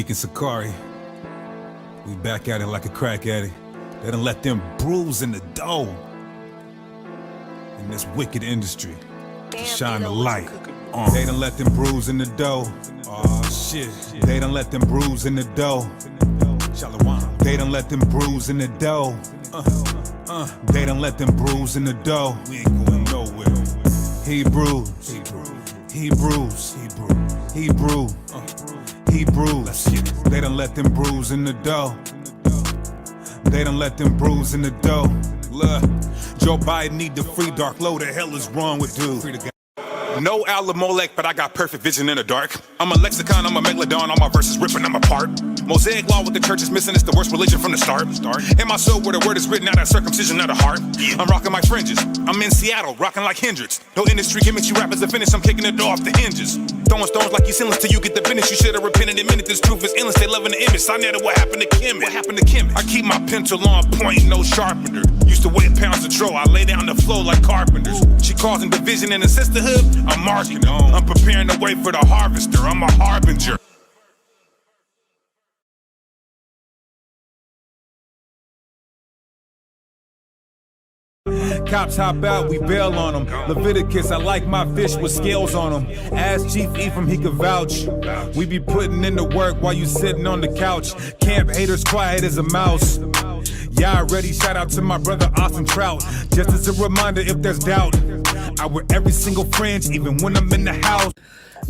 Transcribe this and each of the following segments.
Deacon Sakari. We back at it like a crack addict. They done let them bruise in the dough in this wicked industry to shine the light. They done let them bruise in the dough. Oh shit. They done let them bruise in the dough. They done let them bruise in the dough. They done let them bruise in the dough. We ain't going nowhere. Hebrews. They done let them bruise in the dough. They done let them bruise in the dough. Look, Joe Biden need to free Dark. Lo, the hell is wrong with dude? No Alamolek, but I got perfect vision in the dark. I'm a lexicon, I'm a megalodon, all my verses ripping them apart. Mosaic law, what the church is missing, it's the worst religion from the start. In my soul, where the word is written out, that circumcision of the heart. I'm rocking my fringes, I'm in Seattle, rocking like Hendrix. No industry gimmicks, you rappers are finished, I'm kicking the door off the hinges. Throwing stones like you sinless till you get the business. You should have repented in a minute, this truth is endless, they loving the image. I know what happened to Kemet. I keep my pencil on point, no sharpener. Used to weigh pounds of troll, I lay down the flow like carpenters. She causing division in the sisterhood, I'm marking on. I'm preparing the way for the harvester, I'm a harbinger. Cops hop out, we bail on them. Leviticus, I like my fish with scales on them. Ask Chief Ephraim, he could vouch. We be putting in the work while you sitting on the couch. Camp haters quiet as a mouse. Yeah, already shout out to my brother Austin Trout. Just as a reminder if there's doubt, I wear every single fringe even when I'm in the house.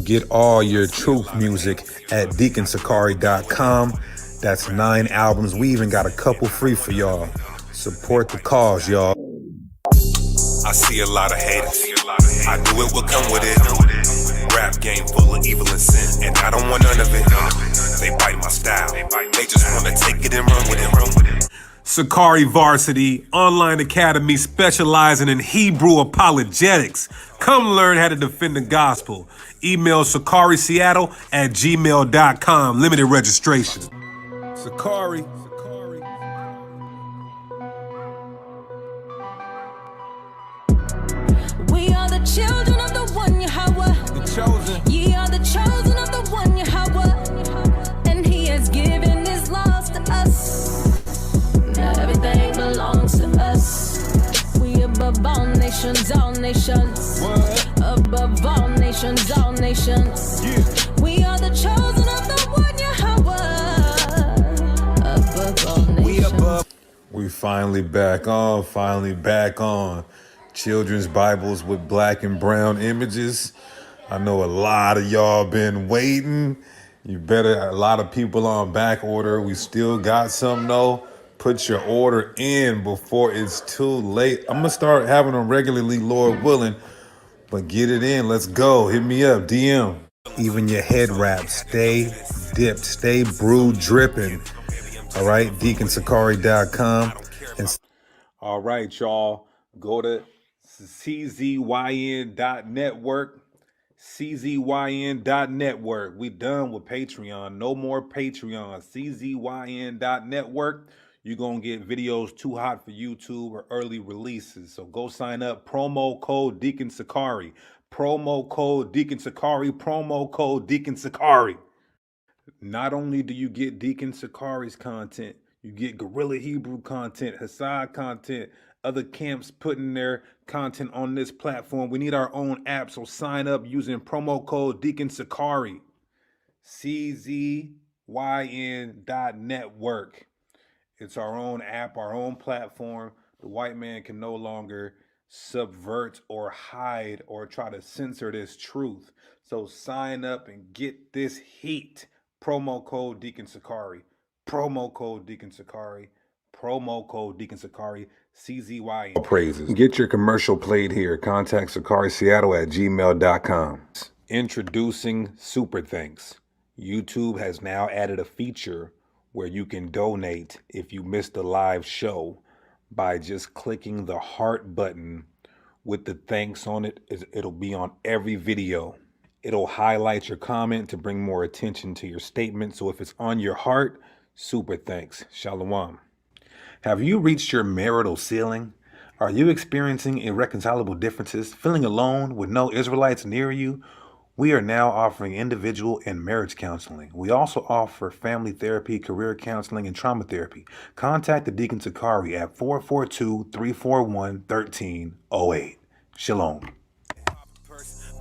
Get all your truth music at deaconsakari.com. That's 9 albums. We even got a couple free for y'all. Support the cause, y'all. I see a lot of haters. I knew it would come with it. Rap game full of evil and sin, and I don't want none of it. They bite my style. They just want to take it and run with it. Sakari Varsity Online Academy, specializing in Hebrew apologetics. Come learn how to defend the gospel. Email sakariseattle@gmail.com. Limited registration. Sakari. We are the children of the one Yahweh. The chosen. Ye are the chosen of the one Yahweh. And he has given his laws to us. Now everything belongs to us. We above all nations, all nations. What? Above all nations, all nations. Yeah. We are the chosen of the one Yahweh. Above all nations. We above. We finally back on. Children's Bibles with black and brown images. I know a lot of y'all been waiting. A lot of people on back order. We still got some though. Put your order in before it's too late. I'm gonna start having them regularly, Lord willing, but get it in. Let's go. Hit me up, DM. Even your head wrap, stay dipped, stay brewed, dripping. All right, deaconsakari.com. All right, y'all. Go to czyn.network. czyn.network. We done with Patreon. No more Patreon. czyn.network. You're going to get videos too hot for YouTube or early releases. So go sign up. Promo code Deacon Sakari. Promo code Deacon Sakari. Promo code Deacon Sakari. Not only do you get Deacon Sakari's content, you get Guerrilla Hebrew content, Hassad content, other camps putting their content on this platform. We need our own app, so sign up using promo code Deacon Sakari. czyn.network. It's our own app, our own platform. The white man can no longer subvert or hide or try to censor this truth. So sign up and get this heat. Promo code Deacon Sakari. Promo code Deacon Sakari. Promo code Deacon Sakari. CZYN. Praises. Get your commercial played here. Contact sakariseattle@gmail.com. Introducing Super Thanks. YouTube has now added a feature where you can donate if you missed a live show by just clicking the heart button with the thanks on it. It'll be on every video. It'll highlight your comment to bring more attention to your statement. So if it's on your heart, super thanks. Shalom. Have you reached your marital ceiling? Are you experiencing irreconcilable differences, feeling alone with no Israelites near you? We are now offering individual and marriage counseling. We also offer family therapy, career counseling, and trauma therapy. Contact the Deacon Takari at 442-341-1308. Shalom.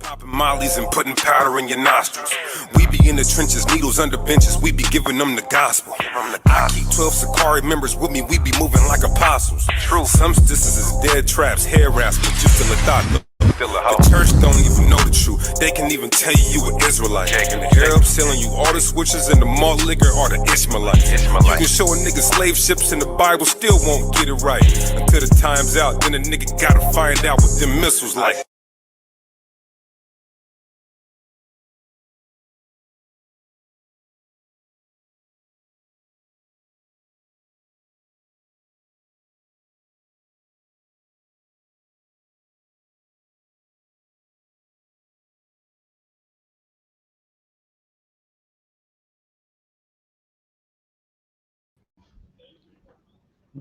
Popping mollies and putting powder in your nostrils. We be in the trenches, needles under benches. We be giving them the gospel. I keep 12 Sakari members with me. We be moving like apostles. True. Some distances is dead traps, hair wraps, but you still a thought. The church don't even know the truth. They can even tell you an Israelite. And the Arabs selling you all the switches and the malt liquor are the Ishmaelites. You can show a nigga slave ships and the Bible still won't get it right. Until the time's out, then a nigga gotta find out what them missiles like.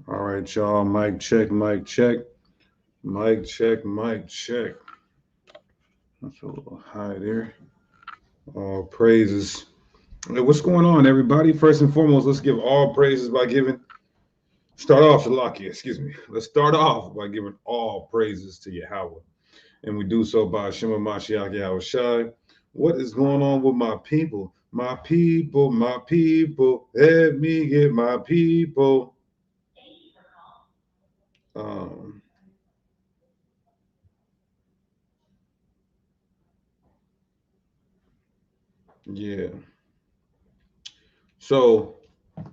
All right, y'all. Mic check, mic check. Mic check, mic check. That's a little high there. All praises. Hey, what's going on, everybody? First and foremost, let's give all praises by giving. Start off, Shalaki, excuse me. Let's start off by giving all praises to Yahweh. And we do so by Shema Mashiach Yahweh Shai. What is going on with my people? My people, my people. Let me get my people. Yeah. So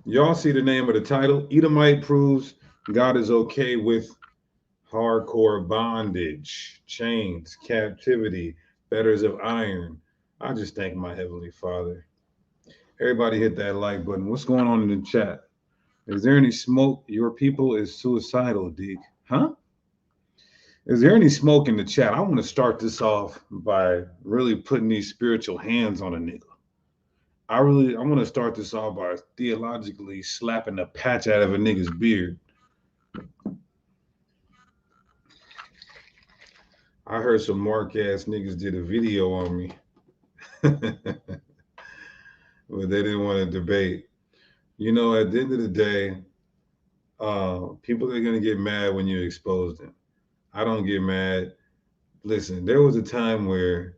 y'all see the name of the title. Edomite proves God is okay with hardcore bondage, chains, captivity, fetters of iron. I just thank my Heavenly Father. Everybody hit that like button. What's going on in the chat? Is there any smoke? Your people is suicidal, Deke. Huh? Is there any smoke in the chat? I want to start this off by really putting these spiritual hands on a nigga. I want to start this off by theologically slapping the patch out of a nigga's beard. I heard some mark ass niggas did a video on me, but they didn't want to debate. You know, at the end of the day, people are gonna get mad when you expose them. I don't get mad. Listen, there was a time where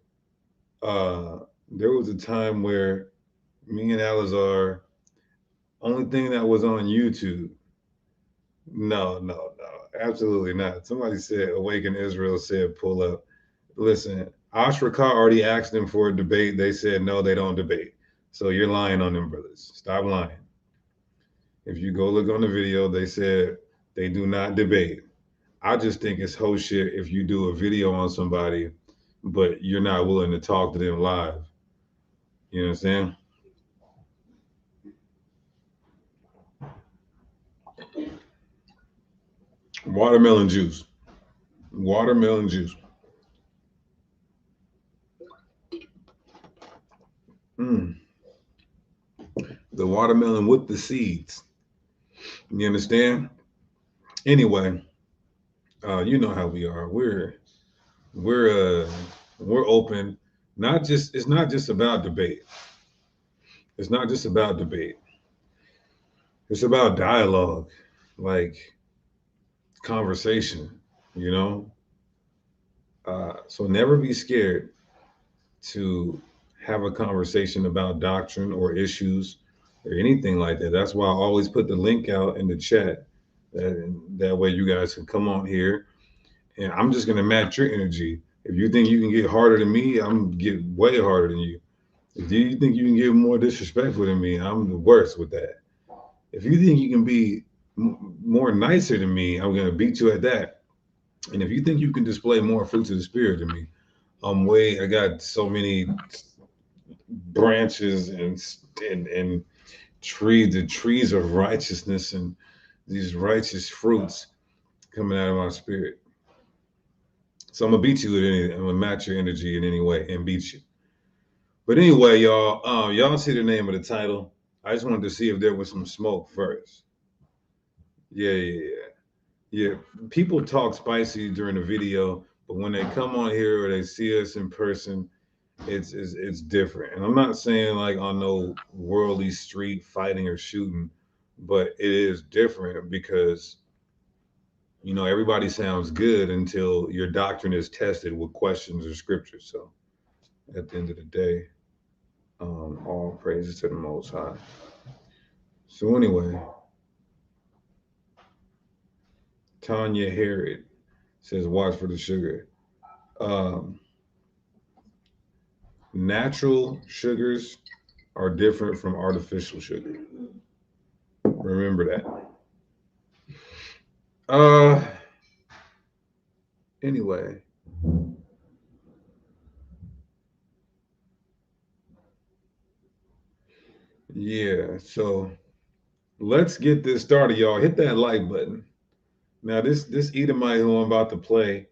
me and Alizar, only thing that was on YouTube. No, absolutely not. Somebody said Awaken Israel said pull up. Listen, Ashraka already asked them for a debate. They said no, they don't debate. So you're lying on them, brothers. Stop lying. If you go look on the video, they said they do not debate. I just think it's whole shit if you do a video on somebody, but you're not willing to talk to them live. You know what I'm saying? Watermelon juice. Watermelon juice. The watermelon with the seeds. You understand? Anyway, you know how we are. We're open. It's not just about debate. It's not just about debate. It's about dialogue, like conversation, you know? So never be scared to have a conversation about doctrine or issues or anything like that. That's why I always put the link out in the chat. That way you guys can come on here and I'm just gonna match your energy. If you think you can get harder than me, I'm gonna get way harder than you. If you think you can get more disrespectful than me, I'm the worst with that. If you think you can be more nicer than me, I'm gonna beat you at that. And if you think you can display more fruits of the spirit than me, I got so many branches and the trees of righteousness and these righteous fruits coming out of my spirit. So I'm gonna beat you I'm gonna match your energy in any way and beat you. But anyway, y'all see the name of the title. I just wanted to see if there was some smoke first. Yeah. People talk spicy during the video, but when they come on here or they see us in person, it's different. And I'm not saying like on no worldly street fighting or shooting, but it is different because everybody sounds good until your doctrine is tested with questions or scriptures. So at the end of the day, all praises to the Most High. So anyway, Tanya Harrod says, "Watch for the sugar." Um, Natural sugars are different from artificial sugar. Remember that. Uh, anyway, yeah. So let's get this started, y'all. Hit that like button. Now, this Edomite who I'm about to play,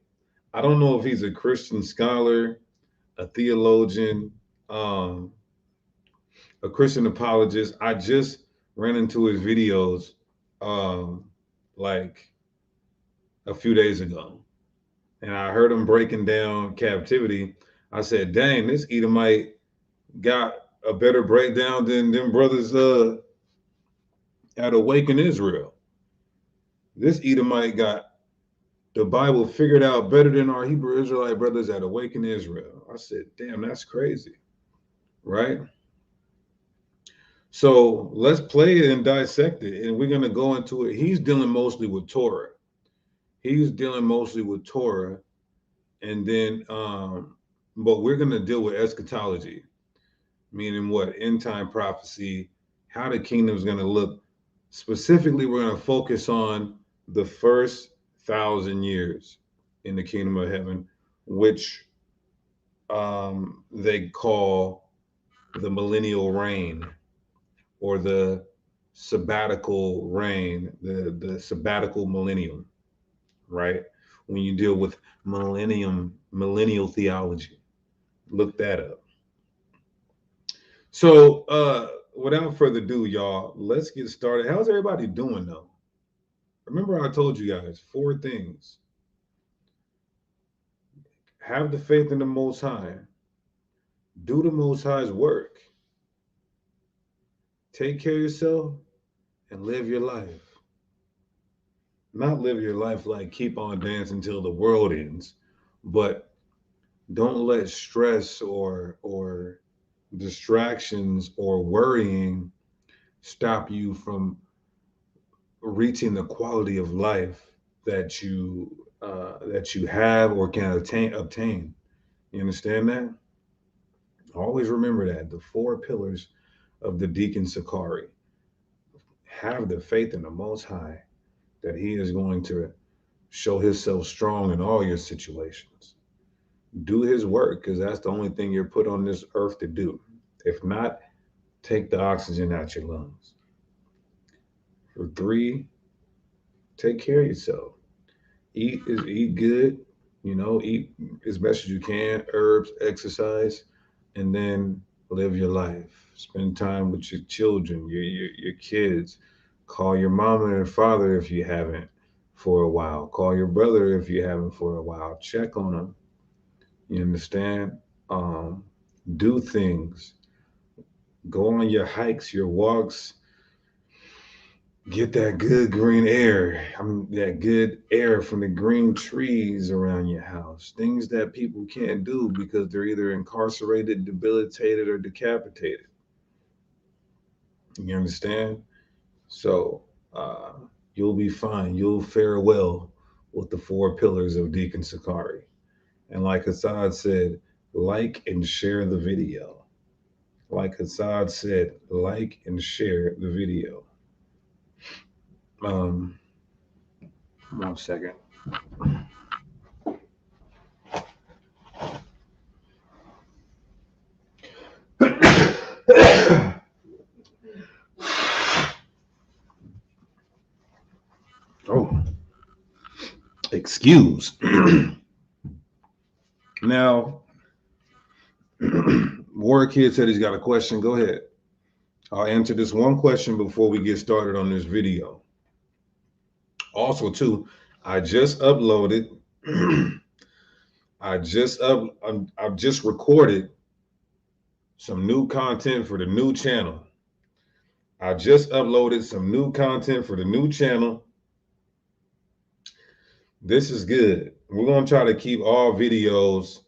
I don't know if he's a Christian scholar, a theologian, um, a Christian apologist. I just ran into his videos um, like a few days ago, and I heard him breaking down captivity. I said, "Dang, this Edomite got a better breakdown than them brothers at Awaken Israel. This Edomite got the Bible figured out better than our Hebrew Israelite brothers at Awaken Israel." I said, "Damn, that's crazy, right?" So let's play it and dissect it, and we're gonna go into it. He's dealing mostly with Torah. He's dealing mostly with Torah, and then, but we're gonna deal with eschatology, meaning what end time prophecy, how the kingdom is gonna look. Specifically, we're gonna focus on the first 1,000 years in the kingdom of heaven, which they call the millennial reign or the sabbatical reign, the sabbatical millennium, right? When you deal with millennial theology, look that up. So, without further ado, y'all, let's get started. How's everybody doing though? Remember, I told you guys 4 things: have the faith in the Most High, do the Most High's work, take care of yourself, and live your life. Not live your life like keep on dancing until the world ends, but don't let stress or distractions or worrying stop you from reaching the quality of life that you have or can obtain. You understand that? Always remember that the 4 pillars of the deacon Sakari. Have the faith in the Most High that He is going to show Himself strong in all your situations. Do His work because that's the only thing you're put on this earth to do. If not, take the oxygen out your lungs. For 3, take care of yourself. Eat good, eat as best as you can, herbs, exercise, and then live your life. Spend time with your children, your kids. Call your mama and father if you haven't for a while. Call your brother if you haven't for a while. Check on them. You understand? Um, do things. Go on your hikes, your walks. Get that good green air. That good air from the green trees around your house. Things that people can't do because they're either incarcerated, debilitated, or decapitated. You understand? So you'll be fine. You'll fare well with the 4 pillars of Deacon Sakari. And like Hassad said, like and share the video. Like Hassad said, like and share the video. 1 second. Oh, excuse. Now, Warrior Kid said he's got a question. Go ahead. I'll answer this one question before we get started on this video. Also, too, I just uploaded. I've just recorded some new content for the new channel. I just uploaded some new content for the new channel. This is good. We're going to try to keep all videos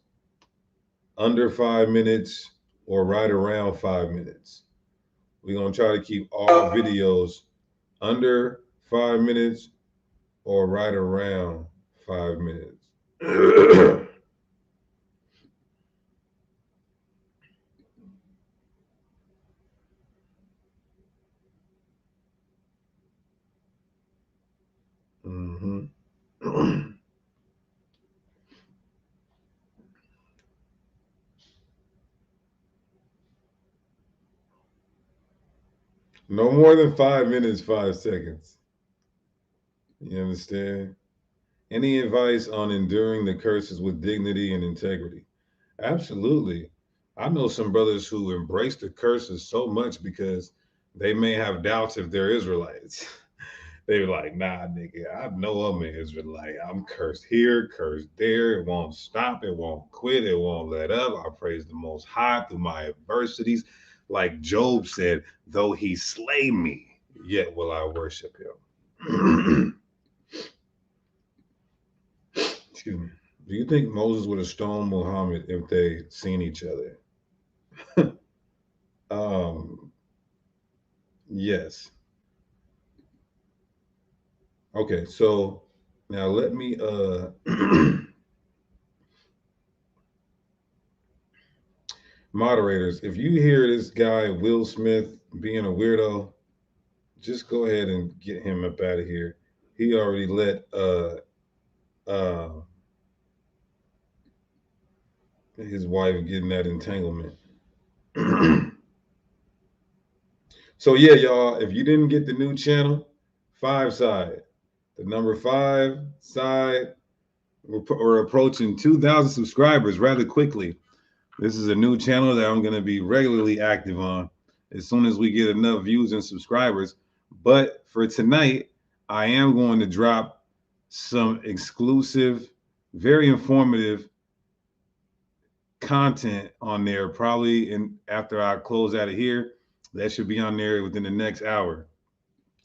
under 5 minutes or right around 5 minutes. We're going to try to keep all videos under 5 minutes or right around 5 minutes. Mm-hmm. No more than 5 minutes, 5 seconds. You understand? Any advice on enduring the curses with dignity and integrity? Absolutely. I know some brothers who embrace the curses so much because they may have doubts if they're Israelites. They were like, nah, nigga, I know I'm an Israelite. I'm cursed here, cursed there. It won't stop. It won't quit. It won't let up. I praise the Most High through my adversities. Like Job said, though he slay me, yet will I worship him. Excuse me. Do you think Moses would have stoned Muhammad if they seen each other? Yes. Okay, so now let me moderators, if you hear this guy Will Smith being a weirdo, just go ahead and get him up out of here. He already let his wife get in that entanglement. So yeah, y'all, if you didn't get the new channel, 5 side, the number 5 side, we're approaching 2,000 subscribers rather quickly. This is a new channel that I'm going to be regularly active on as soon as we get enough views and subscribers. But for tonight, I am going to drop some exclusive, very informative content on there, probably after I close out of here. That should be on there within the next hour.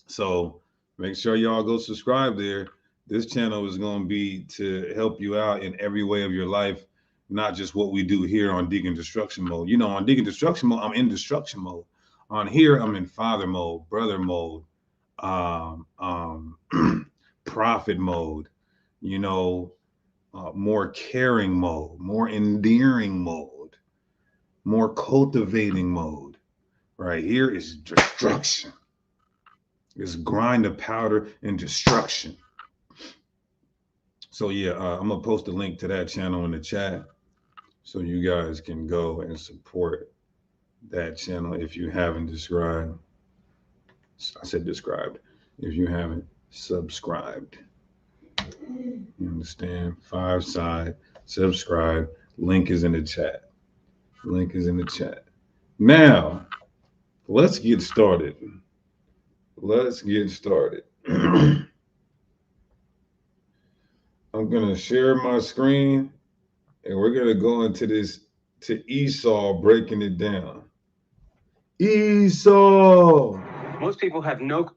So make sure y'all go subscribe there. This channel is going to be to help you out in every way of your life, not just what we do here on Deacon Destruction Mode. You know, on Deacon Destruction Mode, I'm in destruction mode. On here, I'm in father mode, brother mode, prophet mode, you know, more caring mode, more endearing mode, more cultivating mode. Right here is destruction. It's grind of powder and destruction. So yeah, I'm gonna post a link to that channel in the chat so you guys can go and support that channel if you haven't subscribed. I said described. If you haven't subscribed, you understand? 5 side, subscribe. Link is in the chat. Link is in the chat. Now, let's get started. Let's get started. I'm gonna share my screen and we're gonna go into this to Esau breaking it down. Esau. Most people have no.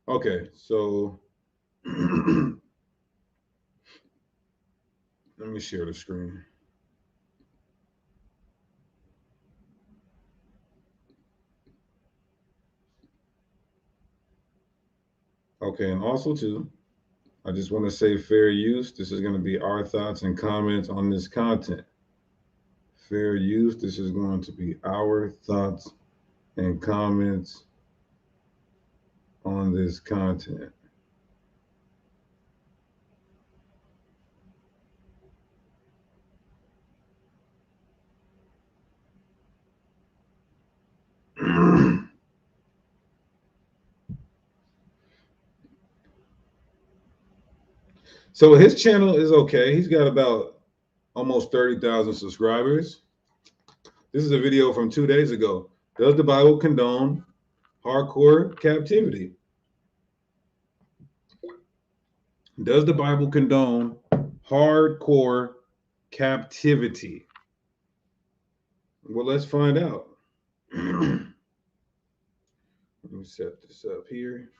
Okay, so let me share the screen. Okay, and also too, I just want to say fair use. This is going to be our thoughts and comments on this content. Fair use. This is going to be our thoughts and comments on this content. So his channel is okay. He's got about almost 30,000 subscribers. This is a video from 2 days ago. Does the Bible condone hardcore captivity? Does the Bible condone hardcore captivity? Well, let's find out. Let me set this up here.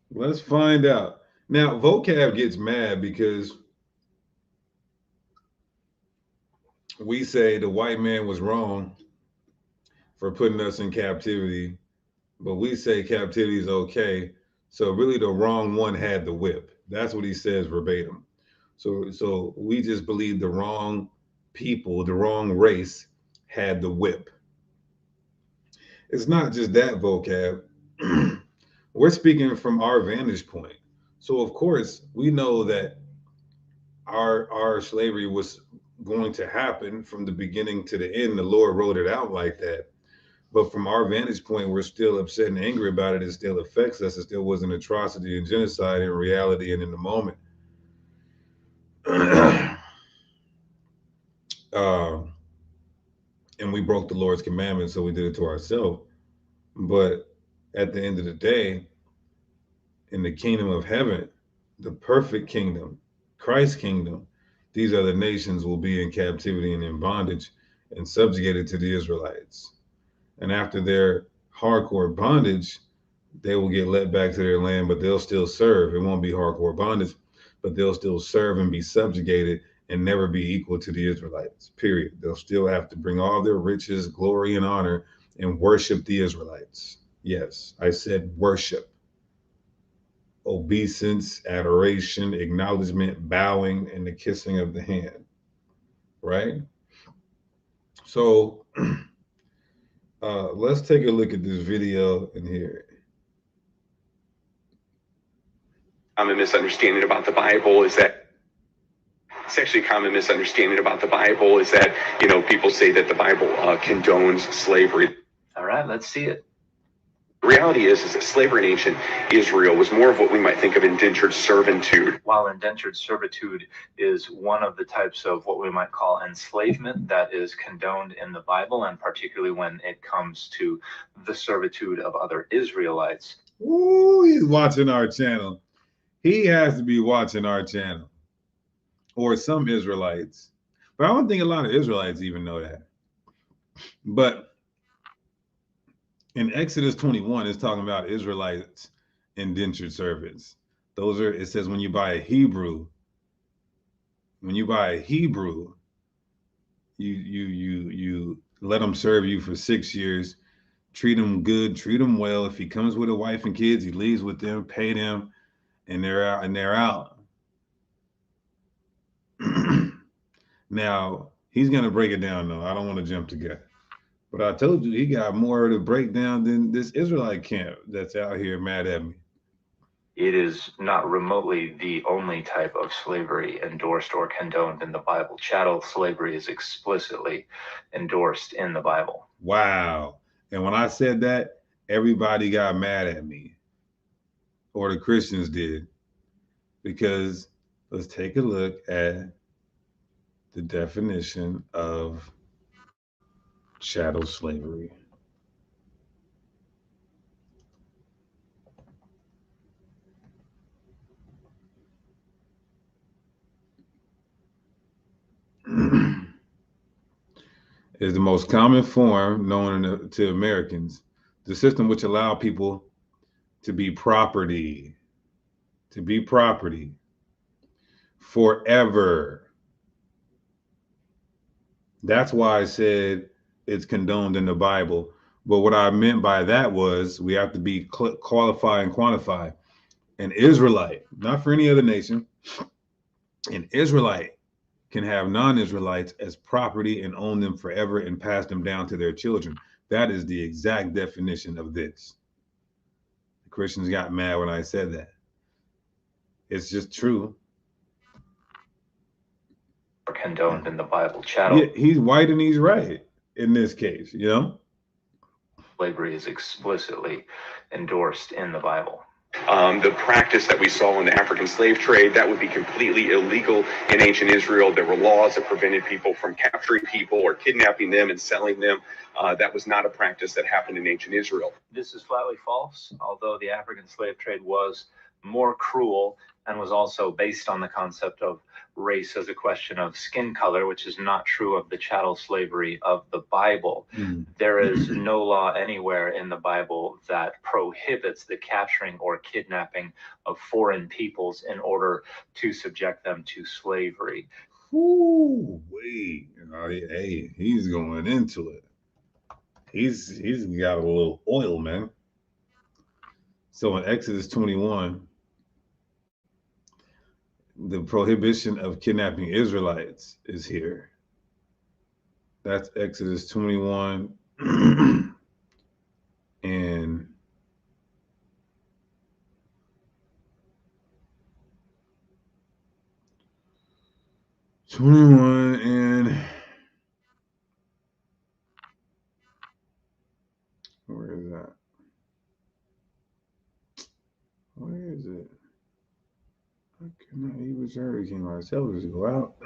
Let's find out. Now, vocab gets mad because we say the white man was wrong for putting us in captivity, but we say captivity is okay. So really the wrong one had the whip. That's what he says verbatim. So we just believe the wrong people, the wrong race had the whip. It's not just that, vocab. We're speaking from our vantage point. So of course we know that our slavery was going to happen from the beginning to the end. The Lord wrote it out like that. But from our vantage point, we're still upset and angry about it. It still affects us. It still was an atrocity and genocide in reality and in the moment. And we broke the Lord's commandments, so we did it to ourselves. But at the end of the day, in the kingdom of heaven, the perfect kingdom, Christ's kingdom, these other nations will be in captivity and in bondage and subjugated to the Israelites. And after their hardcore bondage, they will get let back to their land, but they'll still serve. It won't be hardcore bondage, but they'll still serve and be subjugated and never be equal to the Israelites, period. They'll still have to bring all their riches, glory, and honor and worship the Israelites. Yes, I said worship. Obeisance, adoration, acknowledgement, bowing, and the kissing of the hand, right? So let's take a look at this video and hear it. Common misunderstanding about the Bible is that it's actually a common misunderstanding about the Bible is that, you know, people say that the Bible condones slavery. All right, let's see it. The reality is that slavery in ancient Israel was more of what we might think of indentured servitude. While indentured servitude is one of the types of what we might call enslavement that is condoned in the Bible, and particularly when it comes to the servitude of other Israelites. Ooh, he's watching our channel. He has to be watching our channel. Or some Israelites. But I don't think a lot of Israelites even know that. But in Exodus 21, it's talking about Israelites indentured servants. Those are, it says when you buy a Hebrew, you let him serve you for 6 years, treat him good, treat him well. If he comes with a wife and kids, he leaves with them, pay them, and they're out. Now, he's going to break it down, though. I don't want to jump the gun. But I told you, he got more to break down than this Israelite camp that's out here mad at me. It is not remotely the only type of slavery endorsed or condoned in the Bible. Chattel slavery is explicitly endorsed in the Bible. Wow. And when I said that, everybody got mad at me. Or the Christians did. Because let's take a look at the definition of chattel slavery. Is the most common form known to Americans, the system which allowed people to be property forever. That's why I said it's condoned in the Bible. But what I meant by that was we have to be qualified and quantified. An Israelite, not for any other nation, an Israelite can have non-Israelites as property and own them forever and pass them down to their children. That is the exact definition of this. The Christians got mad when I said that. It's just true. Condoned in the Bible. Chattel. Yeah, he's white and he's right in this case, Slavery is explicitly endorsed in the Bible. The practice that we saw in the African slave trade, that would be completely illegal in ancient Israel. There were laws that prevented people from capturing people or kidnapping them and selling them. That was not a practice that happened in ancient Israel. This is flatly false, although the African slave trade was more cruel and was also based on the concept of race as a question of skin color, which is not true of the chattel slavery of the Bible. There is no law anywhere in the Bible that prohibits the capturing or kidnapping of foreign peoples in order to subject them to slavery. Ooh, wait. Hey, he's going into it. He's got a little oil, man. So in Exodus 21, the prohibition of kidnapping Israelites is here. That's Exodus 21 and where is that? Where is it? I cannot. He was there. He came ourselves to go out.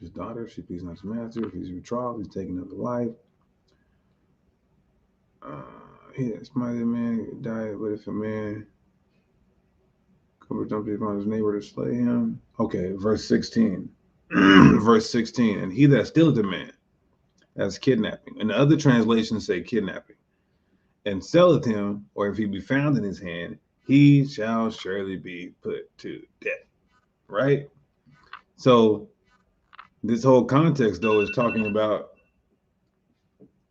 His daughter, she pleases not his master. If he's betrothed, he's taken up the wife. He that smited a man died, but if a man cover something upon his neighbor to slay him. Okay, verse 16. Verse 16. And he that stealeth a man, that's kidnapping. And the other translations say kidnapping. And selleth him, or if he be found in his hand, he shall surely be put to death. Right? So this whole context, though, is talking about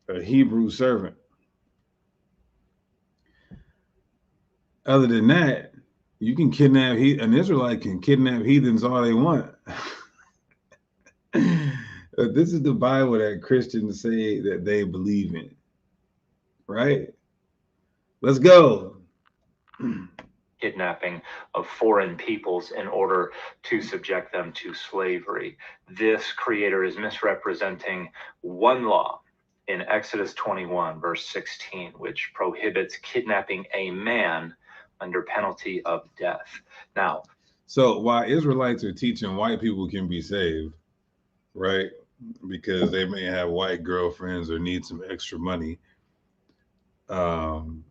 a Hebrew servant. Other than that, you can kidnap, an Israelite can kidnap heathens all they want. This is the Bible that Christians say that they believe in. Right? Let's go. Kidnapping of foreign peoples in order to subject them to slavery. This creator is misrepresenting one law in Exodus 21, verse 16, which prohibits kidnapping a man under penalty of death. Now, so while Israelites are teaching white people can be saved, right? Because they may have white girlfriends or need some extra money from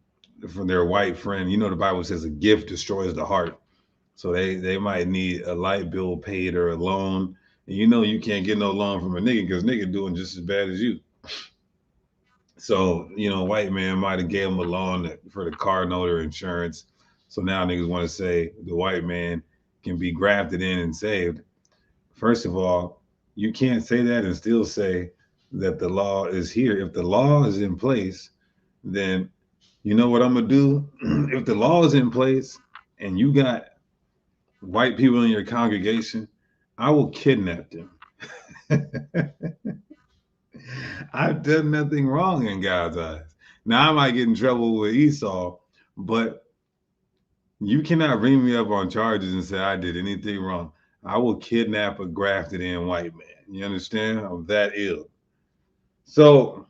their white friend. You know, the Bible says a gift destroys the heart. So they might need a light bill paid or a loan. And you know you can't get no loan from a nigga because nigga doing just as bad as you. So, you know, white man might have gave him a loan for the car note or insurance. So now niggas want to say the white man can be grafted in and saved. First of all, you can't say that and still say that the law is here. If the law is in place, then you know what I'm going to do? If the law is in place and you got white people in your congregation, I will kidnap them. I've done nothing wrong in God's eyes. Now I might get in trouble with Esau, but you cannot bring me up on charges and say I did anything wrong. I will kidnap a grafted in white man. You understand? I'm that ill. So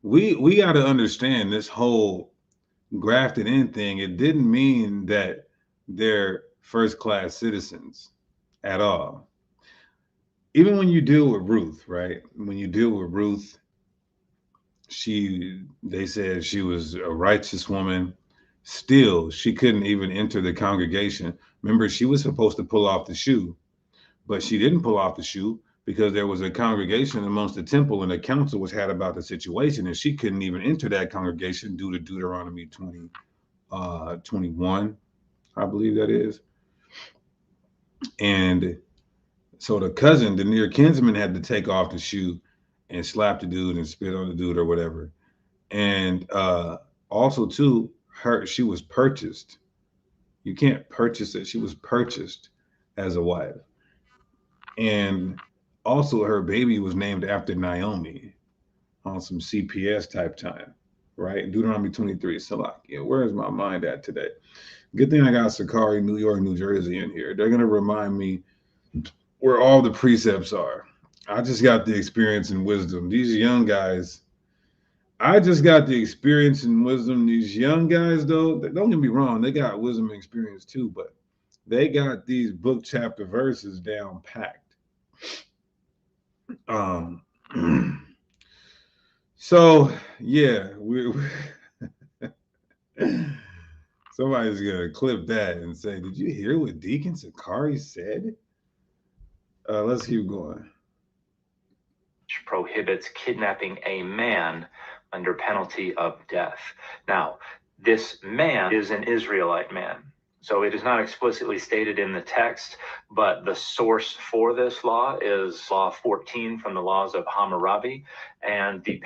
we got to understand this whole grafted in thing. It didn't mean that they're first class citizens at all. Even when you deal with Ruth, right? When you deal with Ruth, they said she was a righteous woman. Still, she couldn't even enter the congregation. Remember, she was supposed to pull off the shoe, but she didn't pull off the shoe because there was a congregation amongst the temple and the council was had about the situation, and she couldn't even enter that congregation due to Deuteronomy 21, I believe that is. And so the cousin, the near kinsman, had to take off the shoe and slap the dude and spit on the dude or whatever. And also, too, she was purchased. You can't purchase it. She was purchased as a wife. And also her baby was named after Naomi on some CPS type time, right? Deuteronomy 23, Salakia. Where is my mind at today? Good thing I got Sakari, New York, New Jersey in here. They're going to remind me where all the precepts are. I just got the experience and wisdom. These young guys, I just got the experience and wisdom. These young guys, though, don't get me wrong, they got wisdom and experience too, but they got these book chapter verses down packed. So yeah, somebody's gonna clip that and say, "Did you hear what Deacon Sakari said?" Let's keep going. Prohibits kidnapping a man under penalty of death. Now, this man is an Israelite man. So it is not explicitly stated in the text, but the source for this law is Law 14 from the laws of Hammurabi. And the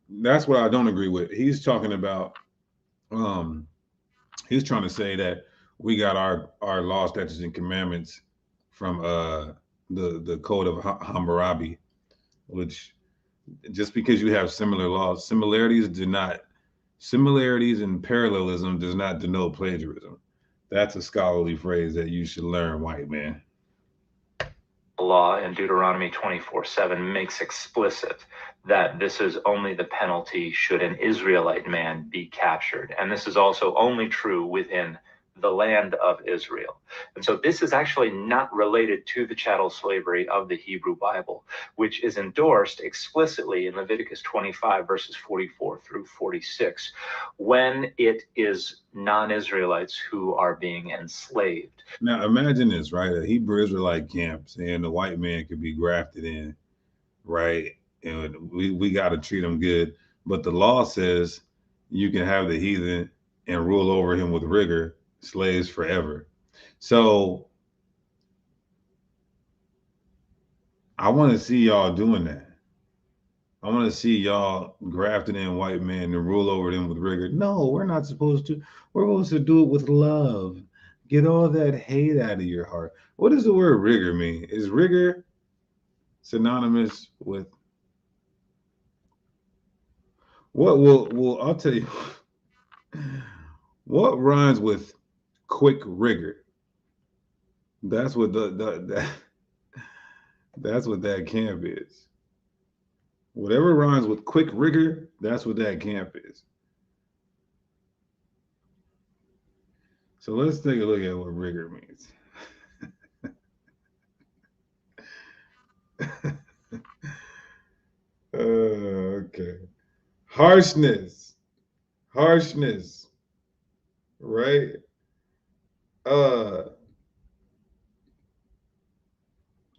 That's what I don't agree with. He's talking about, he's trying to say that we got our law, statutes, and commandments from the code of Hammurabi, which just because you have similar laws, similarities and parallelism does not denote plagiarism. That's a scholarly phrase that you should learn, white man. law in Deuteronomy 24:7 makes explicit that this is only the penalty should an Israelite man be captured. And this is also only true within the land of Israel. And so this is actually not related to the chattel slavery of the Hebrew Bible, which is endorsed explicitly in Leviticus 25 verses 44 through 46, when it is non-Israelites who are being enslaved. Now imagine this, right? A Hebrew Israelite camp saying the white man could be grafted in, right? And we got to treat him good. But the law says you can have the heathen and rule over him with rigor, slaves forever. So I want to see y'all doing that. I want to see y'all grafting in white men and rule over them with rigor. No, we're not supposed to. We're supposed to do it with love. Get all that hate out of your heart. What does the word rigor mean? Is rigor synonymous with what? Well, I'll tell you. What rhymes with quick rigor? That's what that's what that camp is. Whatever rhymes with quick rigor, that's what that camp is. So let's take a look at what rigor means. Okay. Harshness, right?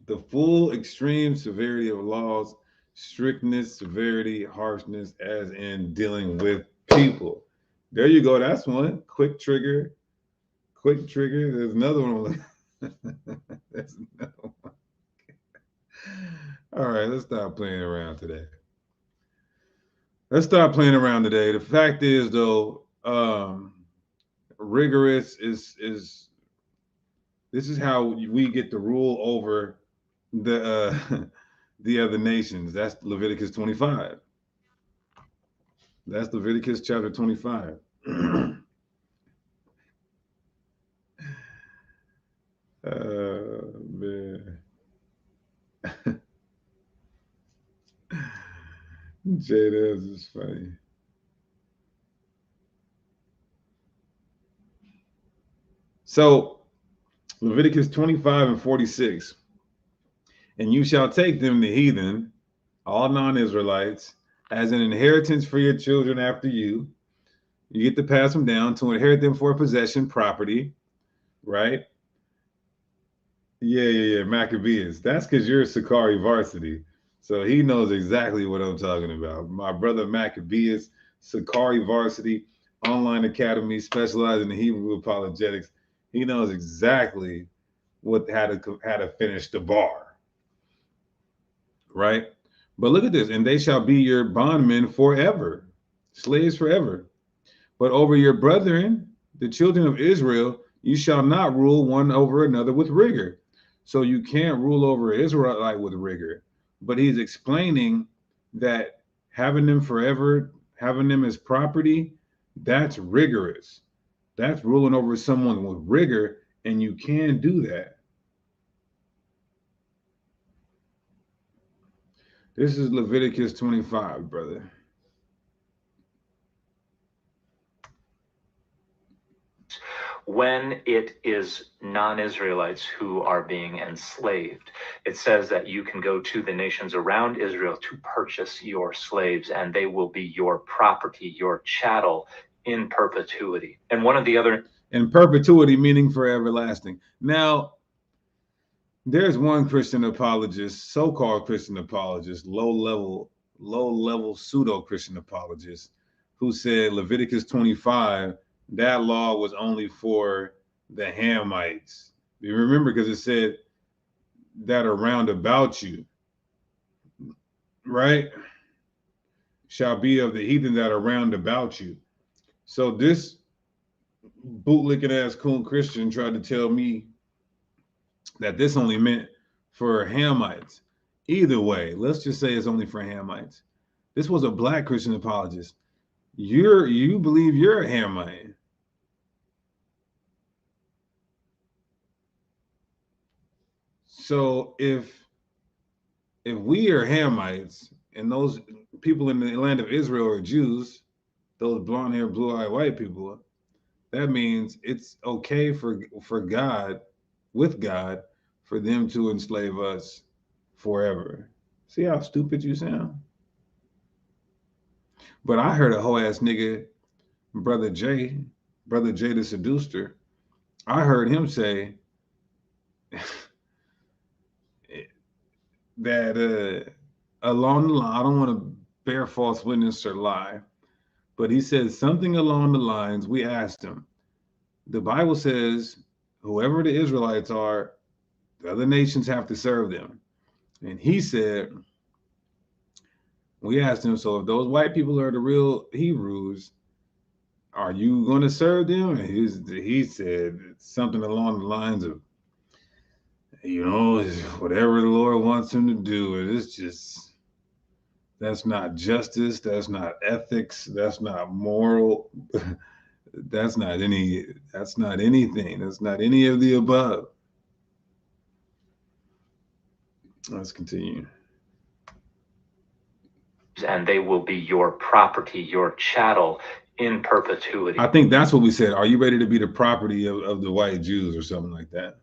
The full extreme severity of laws, strictness, severity, harshness, as in dealing with people. There you go. That's one. Quick trigger. There's another one. That's another one. All right, let's stop playing around today. The fact is, though, rigorous is this is how we get to rule over the the other nations. That's Leviticus 25. That's Leviticus chapter 25. Man. Jada's is funny. So Leviticus 25 and 46. And you shall take them, the heathen, all non-Israelites, as an inheritance for your children after you. You get to pass them down to inherit them for possession, property, right? Yeah. Maccabees. That's because you're Sakari varsity. So he knows exactly what I'm talking about. My brother Maccabees, Sakari varsity, online academy, specializing in Hebrew apologetics. He knows exactly how to finish the bar, right? But look at this, and they shall be your bondmen forever, slaves forever. But over your brethren, the children of Israel, you shall not rule one over another with rigor. So you can't rule over Israelite with rigor. But he's explaining that having them forever, having them as property, that's rigorous. That's ruling over someone with rigor, and you can do that. This is Leviticus 25, brother. when it is non-Israelites who are being enslaved, it says that you can go to the nations around Israel to purchase your slaves, and they will be your property, your chattel in perpetuity. And one of the other... In perpetuity, meaning for everlasting. Now, there's one Christian apologist, so-called Christian apologist, low-level pseudo-Christian apologist, who said Leviticus 25, that law was only for the Hamites. You remember, because it said that are round about you, right? Shall be of the heathen that are round about you. So this bootlicking ass coon Christian tried to tell me that this only meant for Hamites. Either way, let's just say it's only for Hamites. This was a black Christian apologist. You believe you're a Hamite. So if we are Hamites and those people in the land of Israel are Jews, those blonde-haired, blue-eyed white people, that means it's okay for God, with God, for them to enslave us forever. See how stupid you sound? But I heard a whole ass nigga, Brother Jay the Seducer, I heard him say that along the line, I don't want to bear false witness or lie, but he said something along the lines, we asked him, the Bible says whoever the Israelites are, the other nations have to serve them. And he said, we asked him, so if those white people are the real Hebrews, are you going to serve them? And he said something along the lines of, you know, whatever the Lord wants him to do, it's just, that's not justice, that's not ethics, that's not moral, that's not anything, that's not any of the above. Let's continue. And they will be your property, your chattel in perpetuity. I think that's what we said. Are you ready to be the property of the white Jews or something like that?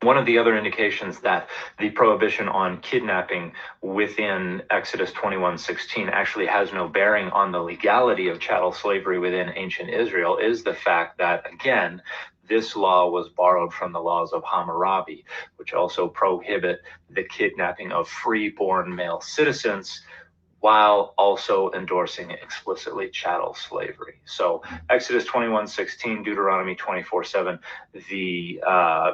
One of the other indications that the prohibition on kidnapping within Exodus 21:16 actually has no bearing on the legality of chattel slavery within ancient Israel is the fact that, again, this law was borrowed from the laws of Hammurabi, which also prohibit the kidnapping of free-born male citizens, while also endorsing explicitly chattel slavery. So Exodus 21:16, Deuteronomy 24:7, the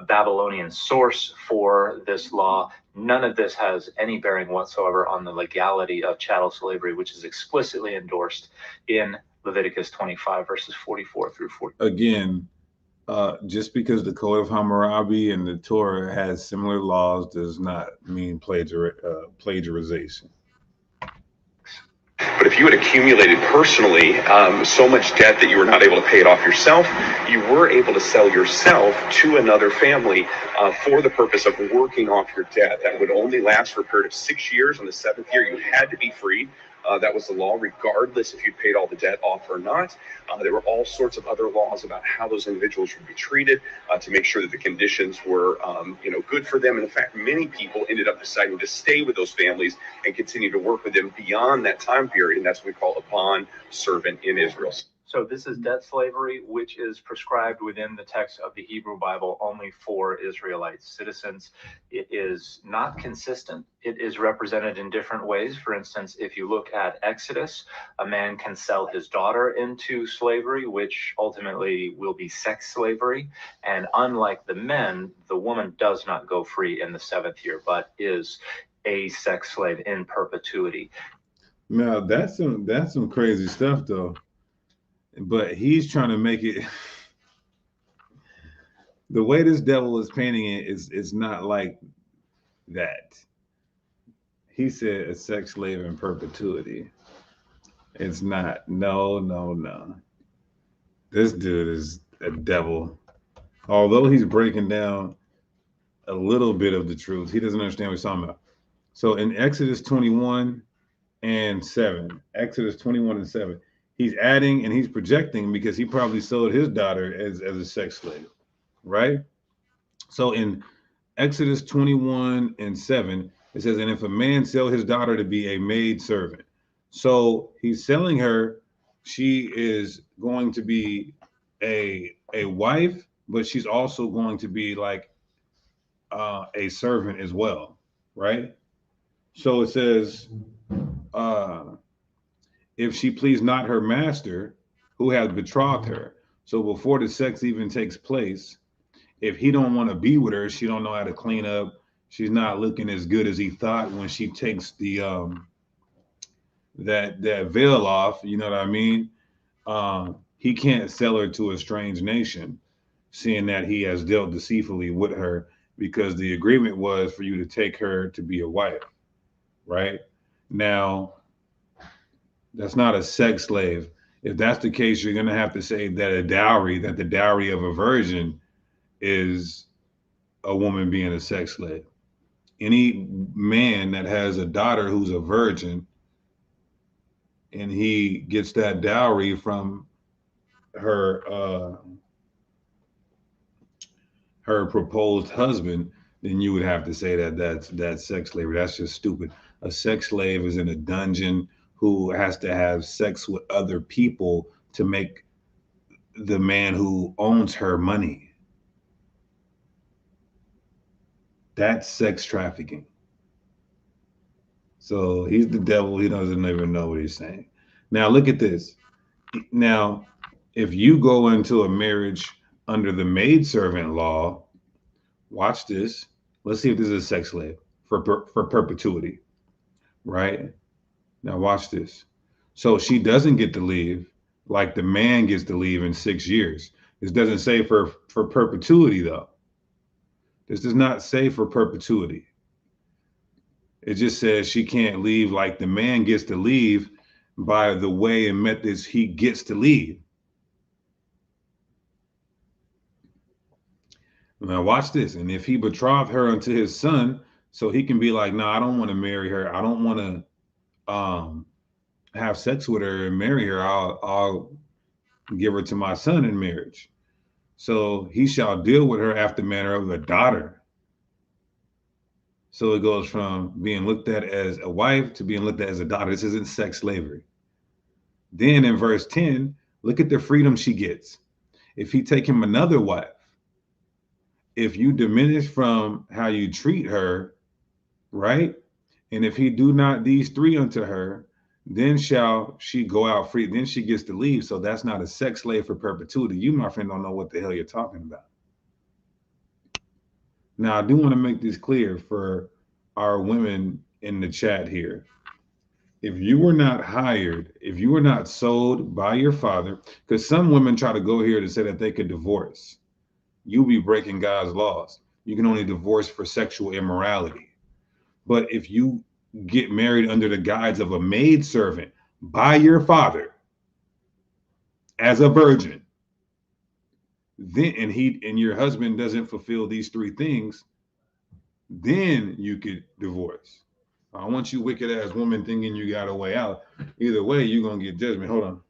Babylonian source for this law, none of this has any bearing whatsoever on the legality of chattel slavery, which is explicitly endorsed in Leviticus 25, verses 44 through 40. Again, just because the Code of Hammurabi and the Torah has similar laws does not mean plagiarization. But if you had accumulated personally so much debt that you were not able to pay it off yourself, you were able to sell yourself to another family for the purpose of working off your debt. That would only last for a period of 6 years. On the 7th year, you had to be freed. That was the law, regardless if you paid all the debt off or not. There were all sorts of other laws about how those individuals would be treated to make sure that the conditions were, good for them. And in fact, many people ended up deciding to stay with those families and continue to work with them beyond that time period. And that's what we call a bond servant in Israel. So this is debt slavery, which is prescribed within the text of the Hebrew Bible only for Israelite citizens. It is not consistent. It is represented in different ways. For instance, if you look at Exodus, a man can sell his daughter into slavery, which ultimately will be sex slavery. And unlike the men, the woman does not go free in the 7th year, but is a sex slave in perpetuity. Now, that's some crazy stuff, though. But he's trying to make it the way this devil is painting it is not like that. He said a sex slave in perpetuity. It's not. No. This dude is a devil. Although he's breaking down a little bit of the truth, he doesn't understand what he's talking about. So in Exodus 21 and 7, he's adding and he's projecting because he probably sold his daughter as a sex slave, right? So in Exodus 21:7, it says, and if a man sell his daughter to be a maid servant, so he's selling her, she is going to be a wife, but she's also going to be like a servant as well, right? So it says, uh, if she please not her master who has betrothed her. So before the sex even takes place, if he don't want to be with her, she don't know how to clean up. She's not looking as good as he thought when she takes the that veil off. You know what I mean? He can't sell her to a strange nation, seeing that he has dealt deceitfully with her, because the agreement was for you to take her to be a wife, right? Now, that's not a sex slave. If that's the case, you're gonna have to say that the dowry of a virgin is a woman being a sex slave. Any man that has a daughter who's a virgin and he gets that dowry from her her proposed husband, then you would have to say that that's sex slavery. That's just stupid. A sex slave is in a dungeon who has to have sex with other people to make the man who owns her money. That's sex trafficking. So he's the devil. He doesn't even know what he's saying. Now look at this. Now, if you go into a marriage under the maidservant law, watch this. Let's see if this is a sex slave for perpetuity, right? Now watch this. So she doesn't get to leave like the man gets to leave in 6 years. This doesn't say for perpetuity though. This does not say for perpetuity. It just says she can't leave like the man gets to leave by the way and methods he gets to leave. Now watch this. And if he betrothed her unto his son, so he can be like, no, I don't want to marry her. I don't want to have sex with her and marry her. I'll give her to my son in marriage. So he shall deal with her after manner of a daughter. So it goes from being looked at as a wife to being looked at as a daughter. This isn't sex slavery. Then in verse 10, look at the freedom she gets. If he take him another wife, if you diminish from how you treat her, right? And if he do not these three unto her, then shall she go out free. Then she gets to leave. So that's not a sex slave for perpetuity. You, my friend, don't know what the hell you're talking about. Now, I do want to make this clear for our women in the chat here. If you were not hired, if you were not sold by your father, because some women try to go here to say that they could divorce, you'll be breaking God's laws. You can only divorce for sexual immorality. But if you get married under the guise of a maidservant by your father as a virgin, then and your husband doesn't fulfill these three things, then you could divorce. I want you wicked ass woman thinking you got a way out. Either way, you're gonna get judgment. Hold on.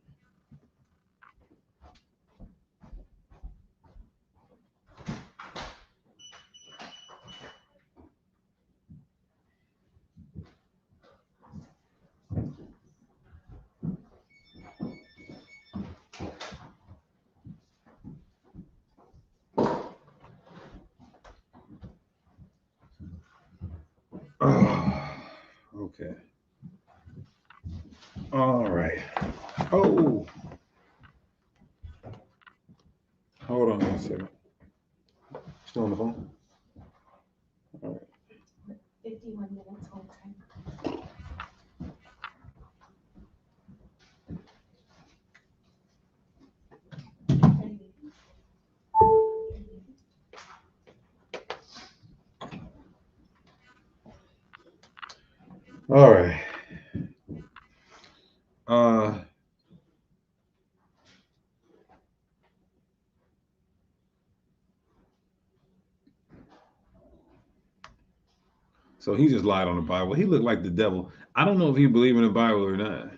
Oh, okay. All right. Oh, hold on one second. Still on the phone? All right. 51 minutes hold time. All right. Uh, so he just lied on the Bible. He looked like the devil. I don't know if he believed in the Bible or not.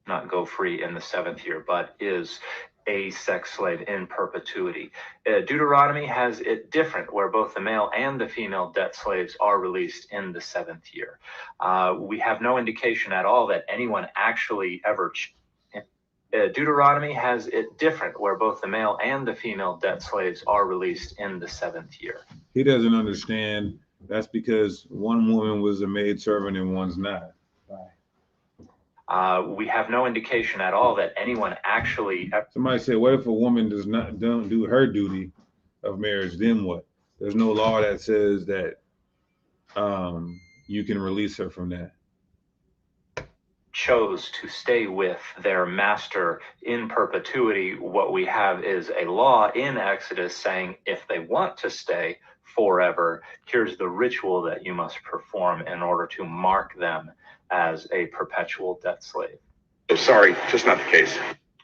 No, not go free in the 7th year, but is a sex slave in perpetuity. Deuteronomy has it different, where both the male and the female debt slaves are released in the 7th year. We have no indication at all that anyone actually ever Deuteronomy has it different, where both the male and the female debt slaves are released in the 7th year. He doesn't understand that's because one woman was a maidservant and one's not. We have no indication at all that anyone actually. Somebody said, what if a woman don't do her duty of marriage? Then what? There's no law that says that you can release her from that. Chose to stay with their master in perpetuity. What we have is a law in Exodus saying if they want to stay forever, here's the ritual that you must perform in order to mark them as a perpetual debt slave. So sorry, just not the case.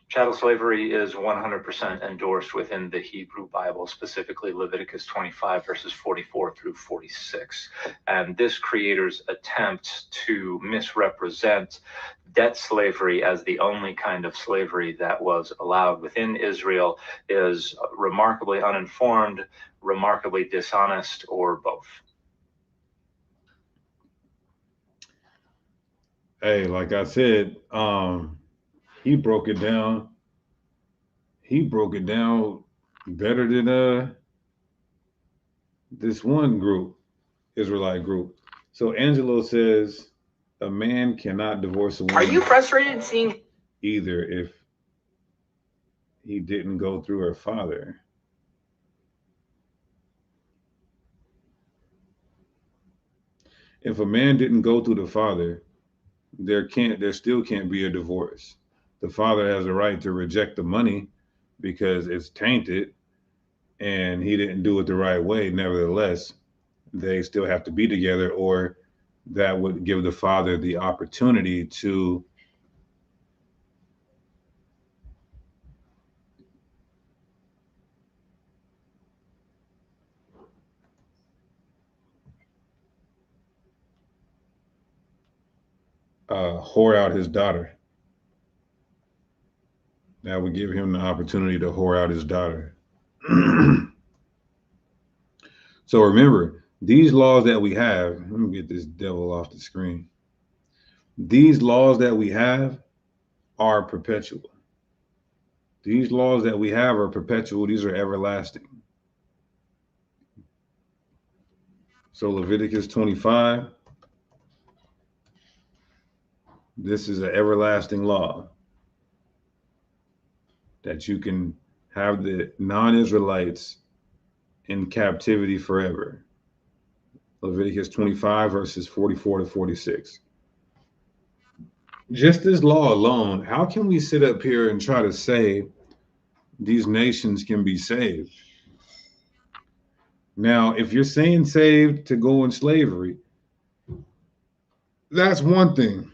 Chattel slavery is 100% endorsed within the Hebrew Bible, specifically Leviticus 25 verses 44 through 46. And this creator's attempt to misrepresent debt slavery as the only kind of slavery that was allowed within Israel is remarkably uninformed, remarkably dishonest, or both. Hey, like I said, he broke it down. He broke it down better than this one group, Israelite group. So Angelo says a man cannot divorce a woman. Are you frustrated seeing either if he didn't go through her father? If a man didn't go through the father, there still can't be a divorce. The father has a right to reject the money because it's tainted and he didn't do it the right way. Nevertheless, they still have to be together, or that would give the father the opportunity to whore out his daughter. That would give him the opportunity to whore out his daughter. So remember, these laws that we have, let me get this devil off the screen. These laws that we have are perpetual. These laws that we have are perpetual. These are everlasting. So Leviticus 25, this is an everlasting law that you can have the non-Israelites in captivity forever. Leviticus 25 verses 44 to 46. Just this law alone, how can we sit up here and try to say these nations can be saved? Now, if you're saying saved to go in slavery, that's one thing.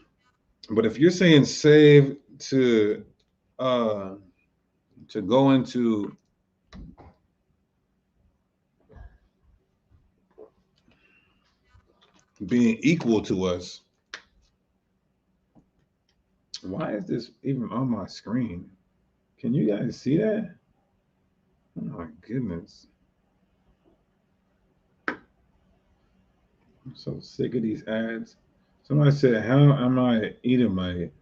But if you're saying saved to go into being equal to us, why is this even on my screen? Can you guys see that? Oh my goodness. I'm so sick of these ads. Somebody said, how am I Edomite?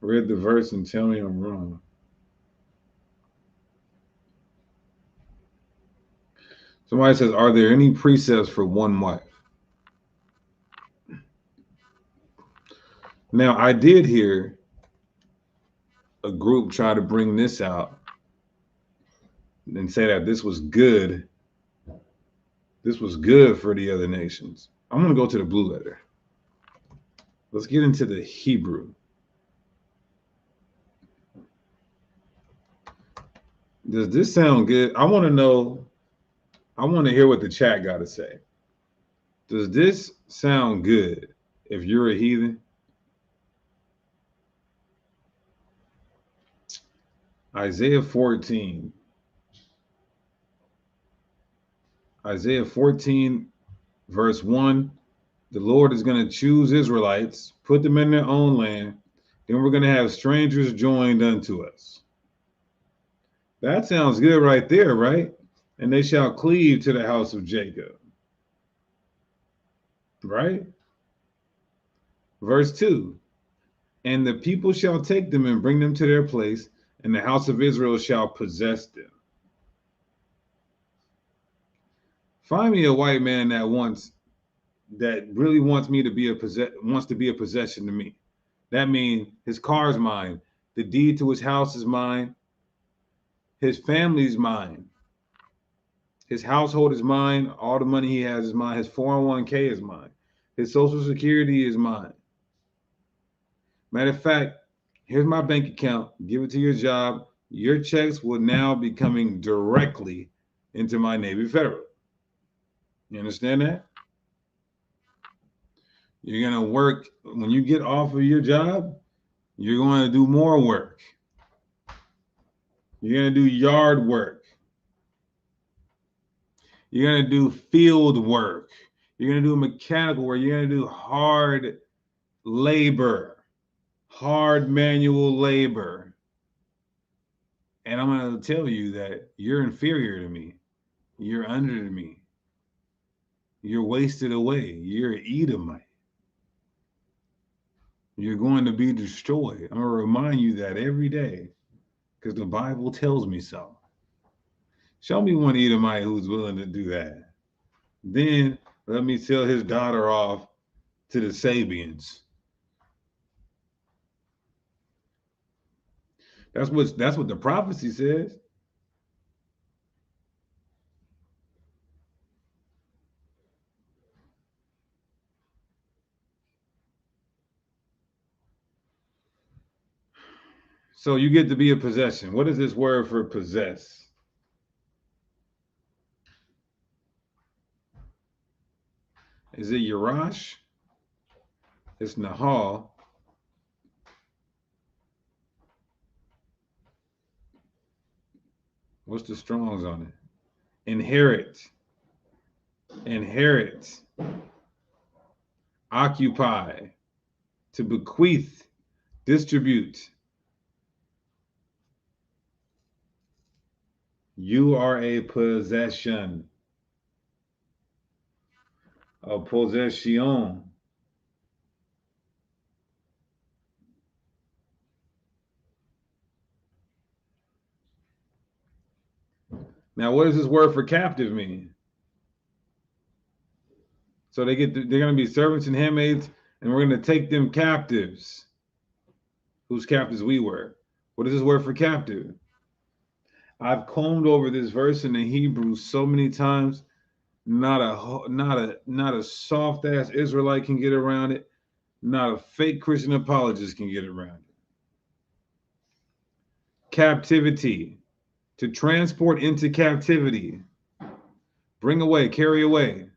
Read the verse and tell me I'm wrong. Somebody says, are there any precepts for one wife? Now, I did hear a group try to bring this out and say that this was good. This was good for the other nations. I'm going to go to the blue letter. Let's get into the Hebrew. Does this sound good? I want to know. I want to hear what the chat got to say. Does this sound good if you're a heathen? Isaiah 14. Isaiah 14, verse 1. The Lord is going to choose Israelites, put them in their own land, Then we're going to have strangers joined unto us. That sounds good right there, right? And they shall cleave to the house of Jacob. Right? Verse 2. And the people shall take them and bring them to their place, and the house of Israel shall possess them. Find me a white man that really wants me to be wants to be a possession to me. That means his car's mine, the deed to his house is mine, his family's mine, his household is mine, all the money he has is mine, his 401k is mine, his social security is mine. Matter of fact, here's my bank account, give it to your job. Your checks will now be coming directly into my Navy Federal. You understand that? You're going to work, when you get off of your job, you're going to do more work. You're going to do yard work. You're going to do field work. You're going to do mechanical work. You're going to do hard labor, hard manual labor. And I'm going to tell you that you're inferior to me. You're under me. You're wasted away. You're an Edomite. You're going to be destroyed. I'm going to remind you that every day because the Bible tells me so. Show me one Edomite who's willing to do that. Then let me sell his daughter off to the Sabians. That's what the prophecy says. So you get to be a possession. What is this word for possess? Is it Yerash? It's Nahal. What's the Strongs on it? Inherit. Inherit. Occupy. To bequeath. Distribute. You are a possession. A possession. Now, what does this word for captive mean? So they're going to be servants and handmaids, and we're going to take them captives. Whose captives we were. What is this word for captive? I've combed over this verse in the Hebrew so many times. Not a soft ass Israelite can get around it. Not a fake Christian apologist can get around it. Captivity. To transport into captivity. Bring away, carry away.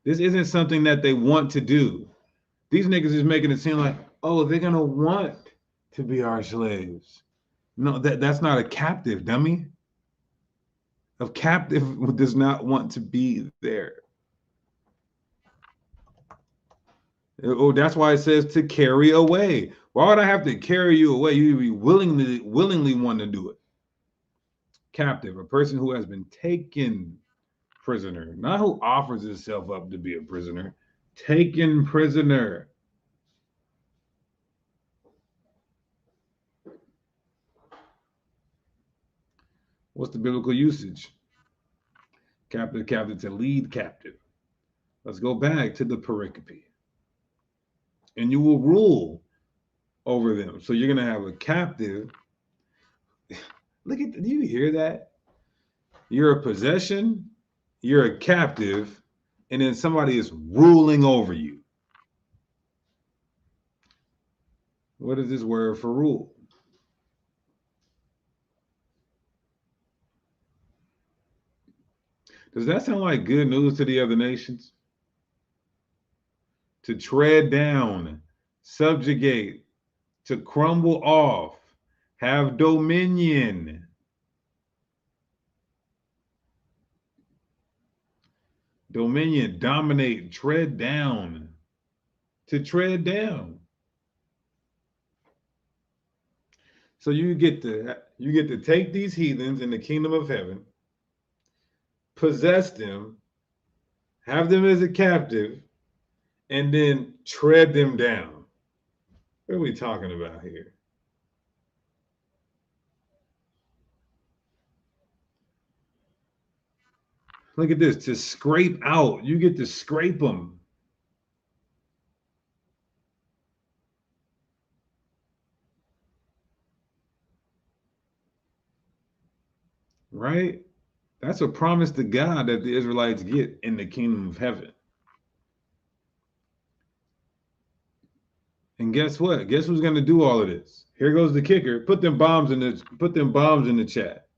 This isn't something that they want to do. These niggas is making it seem like, oh, they're gonna want to be our slaves. No, that's not a captive, dummy. A captive does not want to be there. Oh, that's why it says to carry away. Why would I have to carry you away? You'd be willingly want to do it. Captive, a person who has been taken prisoner, not who offers himself up to be a prisoner. Taken prisoner. What's the biblical usage? Captive, to lead captive. Let's go back to the pericope. And you will rule over them. So you're going to have a captive. Do you hear that? You're a possession, you're a captive, and then somebody is ruling over you. What is this word for rule? Does that sound like good news to the other nations? To tread down, subjugate, to crumble off, have dominion. Dominion, dominate, tread down. To tread down. So you get to take these heathens in the kingdom of heaven, possess them, have them as a captive, and then tread them down. What are we talking about here? Look at this, to scrape out. You get to scrape them. Right? That's a promise to God that the Israelites get in the kingdom of heaven. And guess what? Guess who's going to do all of this? Here goes the kicker. Put them bombs in the chat.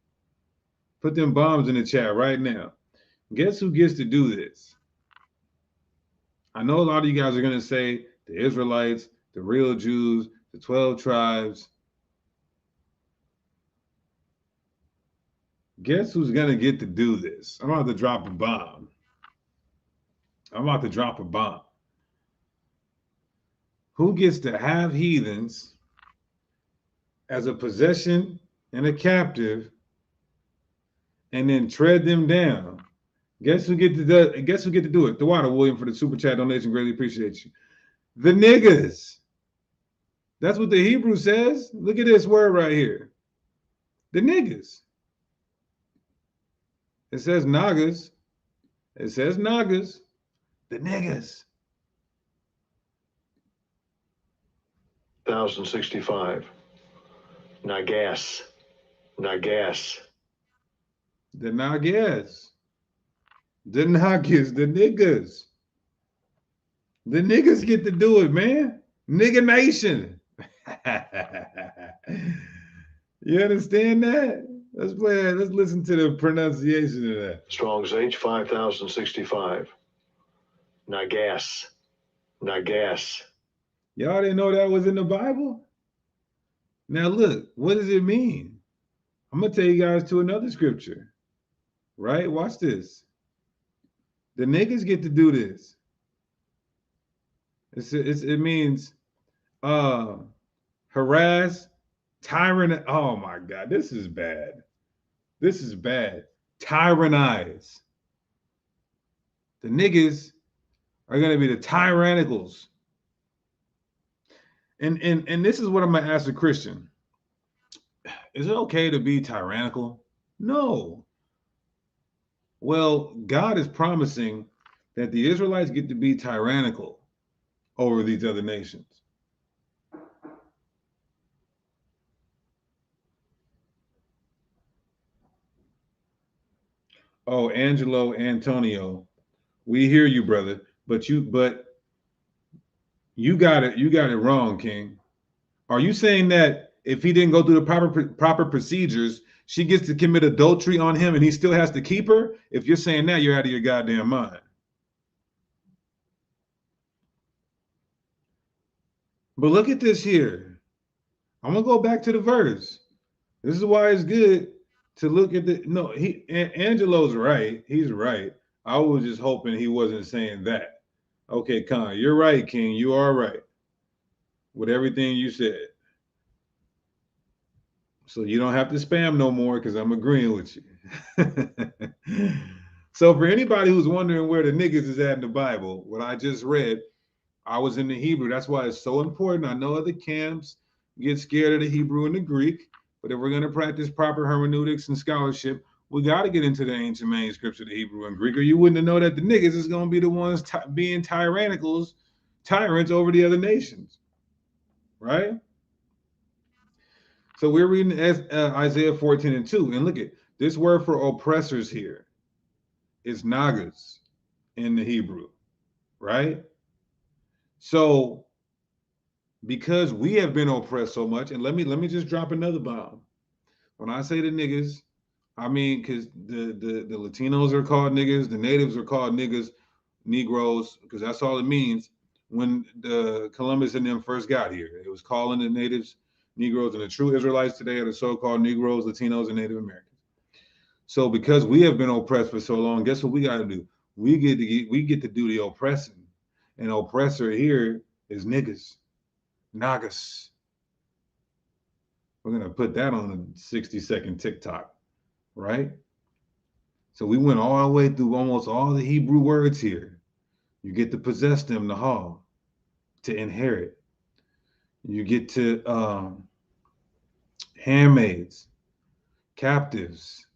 Put them bombs in the chat right now. Guess who gets to do this? I know a lot of you guys are going to say the Israelites, the real Jews, the 12 tribes. Guess who's going to get to do this? I'm about to drop a bomb. Who gets to have heathens as a possession and a captive and then tread them down? Guess who get to do it? The Water William for the super chat donation. Greatly appreciate you. The niggas. That's what the Hebrew says. Look at this word right here. The niggas. It says nagas. It says nagas. The niggas. 1065. Nagas. Nagas. The nagas. The nagas. The niggas. The niggas get to do it, man. Nigga nation. You understand that? Let's play that. Let's listen to the pronunciation of that. Strong's H 5065. Nagas. Nagas. Y'all didn't know that was in the Bible? Now look, what does it mean? I'm going to take you guys to another scripture. Right? Watch this. The niggas get to do this. It means harass, tyrant. Oh my God, this is bad. This is bad. Tyrannize. The niggas are going to be the tyrannicals. And this is what I'm going to ask a Christian. Is it okay to be tyrannical? No. Well, God is promising that the Israelites get to be tyrannical over these other nations. Oh, Angelo Antonio, we hear you, brother, but you got it wrong, King. Are you saying that if he didn't go through the proper procedures, she gets to commit adultery on him and he still has to keep her? If you're saying that, you're out of your goddamn mind. But look at this here. I'm gonna go back to the verse. This is why it's good to look at the. No, Angelo's right. He's right. I was just hoping he wasn't saying that. Okay, Khan, you're right, King. You are right with everything you said. So you don't have to spam no more because I'm agreeing with you. So for anybody who's wondering where the niggas is at in the Bible, what I just read, I was in the Hebrew. That's why it's so important. I know other camps get scared of the Hebrew and the Greek, but if we're going to practice proper hermeneutics and scholarship, we got to get into the ancient manuscripts of the Hebrew and Greek, or you wouldn't know that the niggas is going to be the ones being tyrants over the other nations, right? So we're reading Isaiah 14:2, and look at this word for oppressors here is nagas in the Hebrew, right? So because we have been oppressed so much, and let me just drop another bomb. When I say the niggas, I mean because the Latinos are called niggas, the natives are called niggas, Negroes, because that's all it means. When the Columbus and them first got here, it was calling the natives Negroes, and the true Israelites today are the so-called Negroes, Latinos, and Native Americans. So because we have been oppressed for so long, guess what we got to do? We get to do the oppressing, and oppressor here is niggas, nagas, We're going to put that on a 60-second TikTok, right? So we went all the way through almost all the Hebrew words here. You get to possess them, nahal, to inherit. You get to handmaids, captives,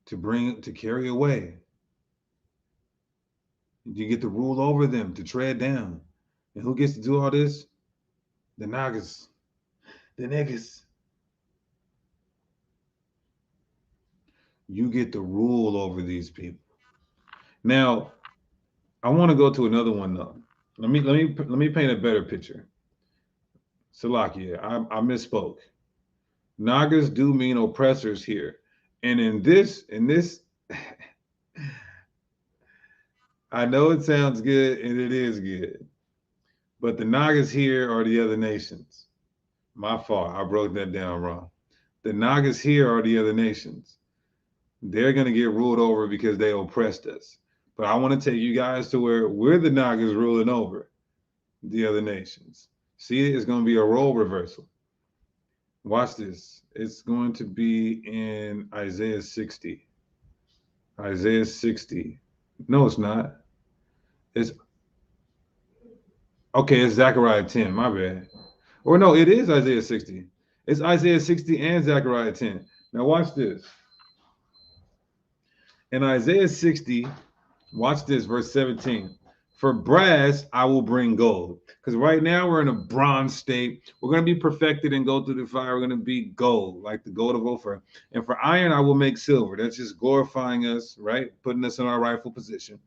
to carry away. You get to rule over them, to tread down. And who gets to do all this? The Nagas, the niggas. You get to rule over these people. Now, I want to go to another one though. Let me paint a better picture. Salakia, I misspoke. Nagas do mean oppressors here. And in this, I know it sounds good and it is good. But the Nagas here are the other nations. My fault. I broke that down wrong. The Nagas here are the other nations. They're going to get ruled over because they oppressed us. But I want to take you guys to where we're the Nagas ruling over the other nations. See, it's going to be a role reversal. Watch this. It's going to be in Isaiah 60. Isaiah 60. No, it's not. It's okay. It's Zechariah 10. My bad. Or no, it is Isaiah 60. It's Isaiah 60 and Zechariah 10. Now watch this. In Isaiah 60, watch this, verse 17. For brass, I will bring gold. Because right now we're in a bronze state. We're going to be perfected and go through the fire. We're going to be gold, like the gold of Ophir. And for iron, I will make silver. That's just glorifying us, right? Putting us in our rightful position.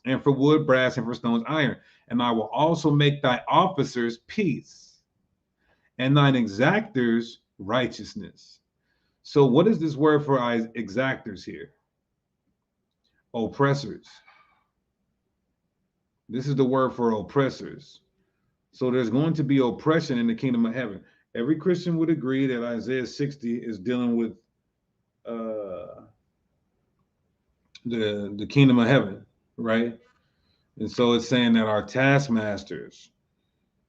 And for wood, brass, and for stones, iron. And I will also make thy officers peace, and thine exactors righteousness. So what is this word for exactors here? Oppressors. This is the word for oppressors. So there's going to be oppression in the kingdom of heaven. Every Christian would agree that Isaiah 60 is dealing with the kingdom of heaven, right? And so it's saying that our taskmasters,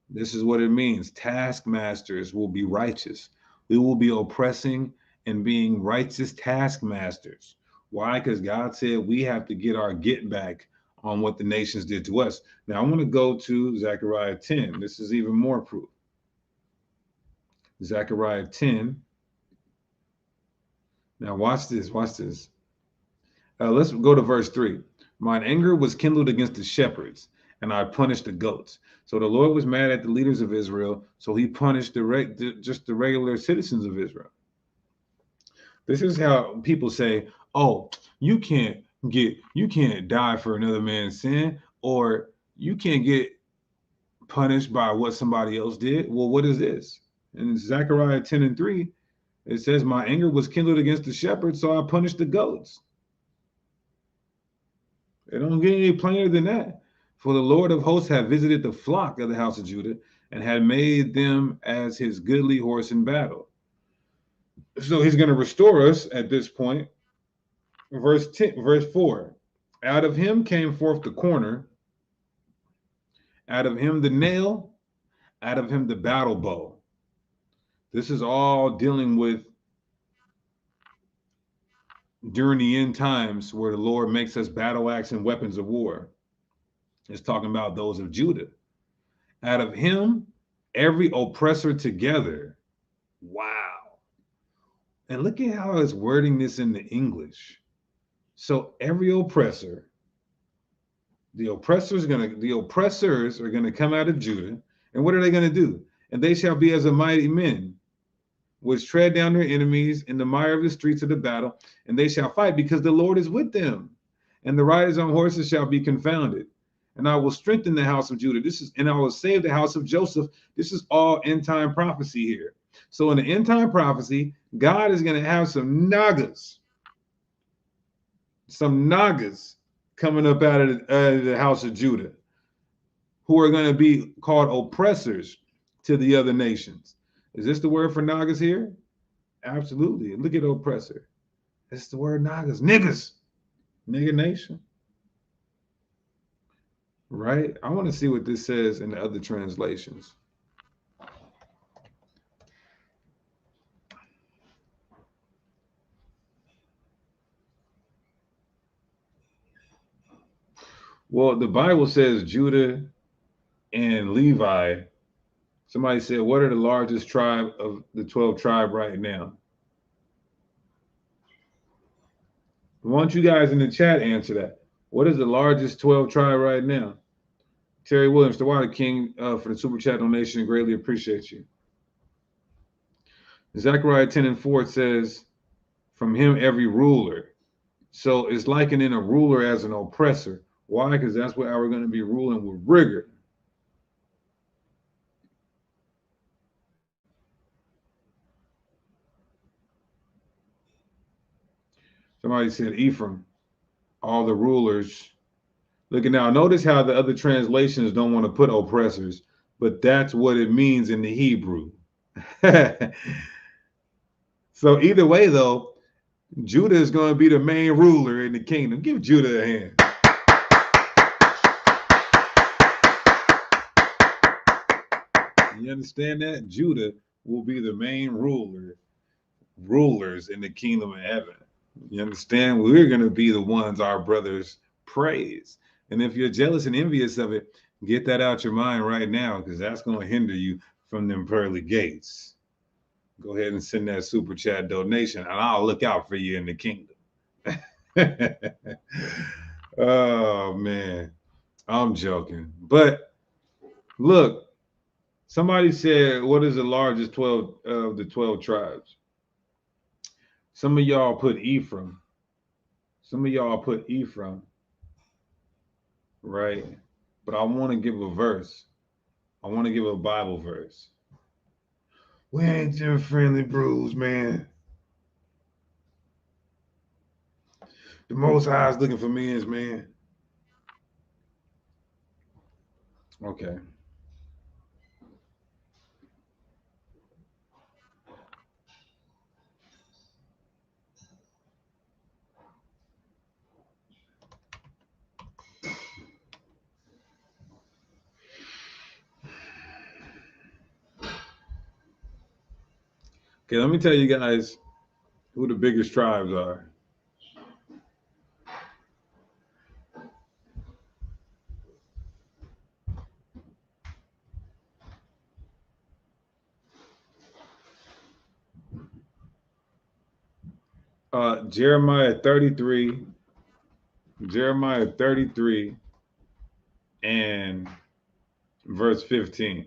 this is what it means. Taskmasters will be righteous. We will be oppressing and being righteous taskmasters. Why? Because God said we have to get our get back on what the nations did to us. Now I want to go to Zechariah 10. This is even more proof. Zechariah 10. Now watch this, watch this. Let's go to verse 3. Mine anger was kindled against the shepherds, and I punished the goats. So the Lord was mad at the leaders of Israel, so he punished just the regular citizens of Israel. This is how people say, oh, you can't die for another man's sin, or you can't get punished by what somebody else did. Well, what is this? In Zechariah 10:3, it says, my anger was kindled against the shepherds, so I punished the goats. It don't get any plainer than that. For the Lord of hosts had visited the flock of the house of Judah and had made them as his goodly horse in battle. So he's going to restore us at this point. Verse 4. Out of him came forth the corner, out of him the nail, out of him the battle bow. This is all dealing with during the end times where the Lord makes us battle axe and weapons of war. It's talking about those of Judah. Out of him, every oppressor together. Wow. And look at how it's wording this in the English. So every oppressor, the oppressors are going to come out of Judah. And what are they going to do? And they shall be as a mighty men, which tread down their enemies in the mire of the streets of the battle, and they shall fight because the Lord is with them. And the riders on horses shall be confounded. And I will strengthen the house of Judah. And I will save the house of Joseph. This is all end time prophecy here. So in the end time prophecy, God is going to have some nagas coming up out of the house of Judah, who are going to be called oppressors to the other nations. Is this the word for nagas here? Absolutely. Look at oppressor. It's the word nagas. Niggas. Nigga nation. Right? I want to see what this says in the other translations. Well, the Bible says Judah and Levi. Somebody said, what are the largest tribe of the 12 tribe right now? Why don't you guys in the chat answer that? What is the largest 12 tribe right now? Terry Williams, the Water King, for the super chat donation. Greatly appreciate you. Zechariah 10:4 says, from him every ruler. So it's likening a ruler as an oppressor. Why? Because that's what we're going to be ruling with rigor. Somebody said Ephraim, all the rulers. Look at now, notice how the other translations don't want to put oppressors, but that's what it means in the Hebrew. So either way, though, Judah is going to be the main ruler in the kingdom. Give Judah a hand. You understand that? Judah will be the main rulers in the kingdom of heaven. You understand? We're going to be the ones our brothers praise. And if you're jealous and envious of it, get that out your mind right now, because that's going to hinder you from them pearly gates. Go ahead and send that super chat donation, and I'll look out for you in the kingdom. Oh, man. I'm joking. But look, somebody said, what is the largest 12 of the 12 tribes? Some of y'all put Ephraim. Some of y'all put Ephraim. Right? But I want to give a verse. I want to give a Bible verse. We ain't your friendly brews, man. The Most High is looking for men's, man. Okay. Okay, let me tell you guys who the biggest tribes are. Jeremiah 33 and verse 15,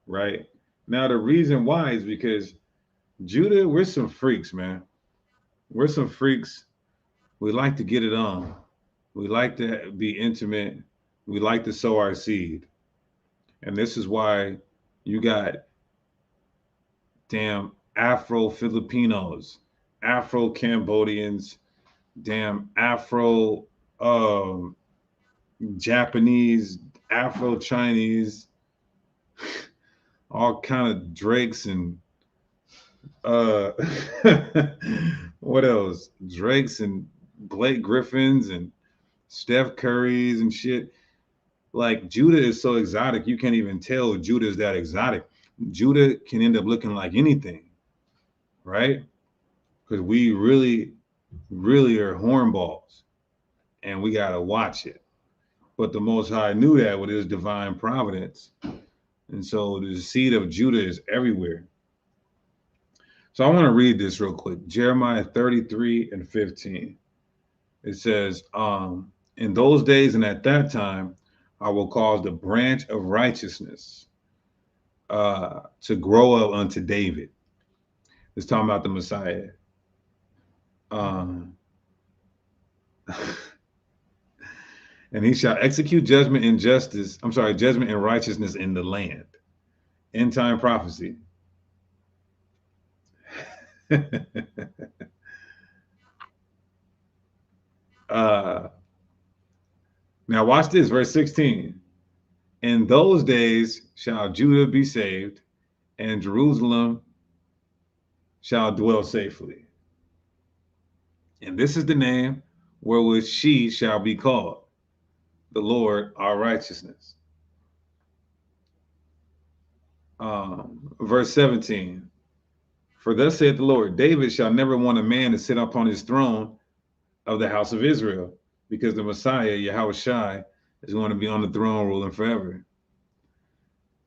right? Now, the reason why is because Judah, we're some freaks, man. We're some freaks. We like to get it on. We like to be intimate. We like to sow our seed. And this is why you got damn Afro-Filipinos, Afro-Cambodians, damn Afro-Japanese, Afro-Chinese, all kind of Drakes and what else? Drakes and Blake Griffins and Steph Currys and shit. Like, Judah is so exotic, you can't even tell Judah is that exotic. Judah can end up looking like anything, right? Because we really, really are hornballs, and we got to watch it. But the Most High knew that with his divine providence. And so the seed of Judah is everywhere. So I want to read this real quick. Jeremiah 33 and 15. It says, in those days and at that time, I will cause the branch of righteousness to grow up unto David. It's talking about the Messiah. And he shall execute judgment and judgment and righteousness in the land. End time prophecy. Now watch this, verse 16. In those days shall Judah be saved, and Jerusalem shall dwell safely. And this is the name wherewith she shall be called, the Lord our righteousness. Verse 17. For thus saith the Lord, David shall never want a man to sit upon his throne of the house of Israel, because the Messiah, Yahushua, is going to be on the throne ruling forever.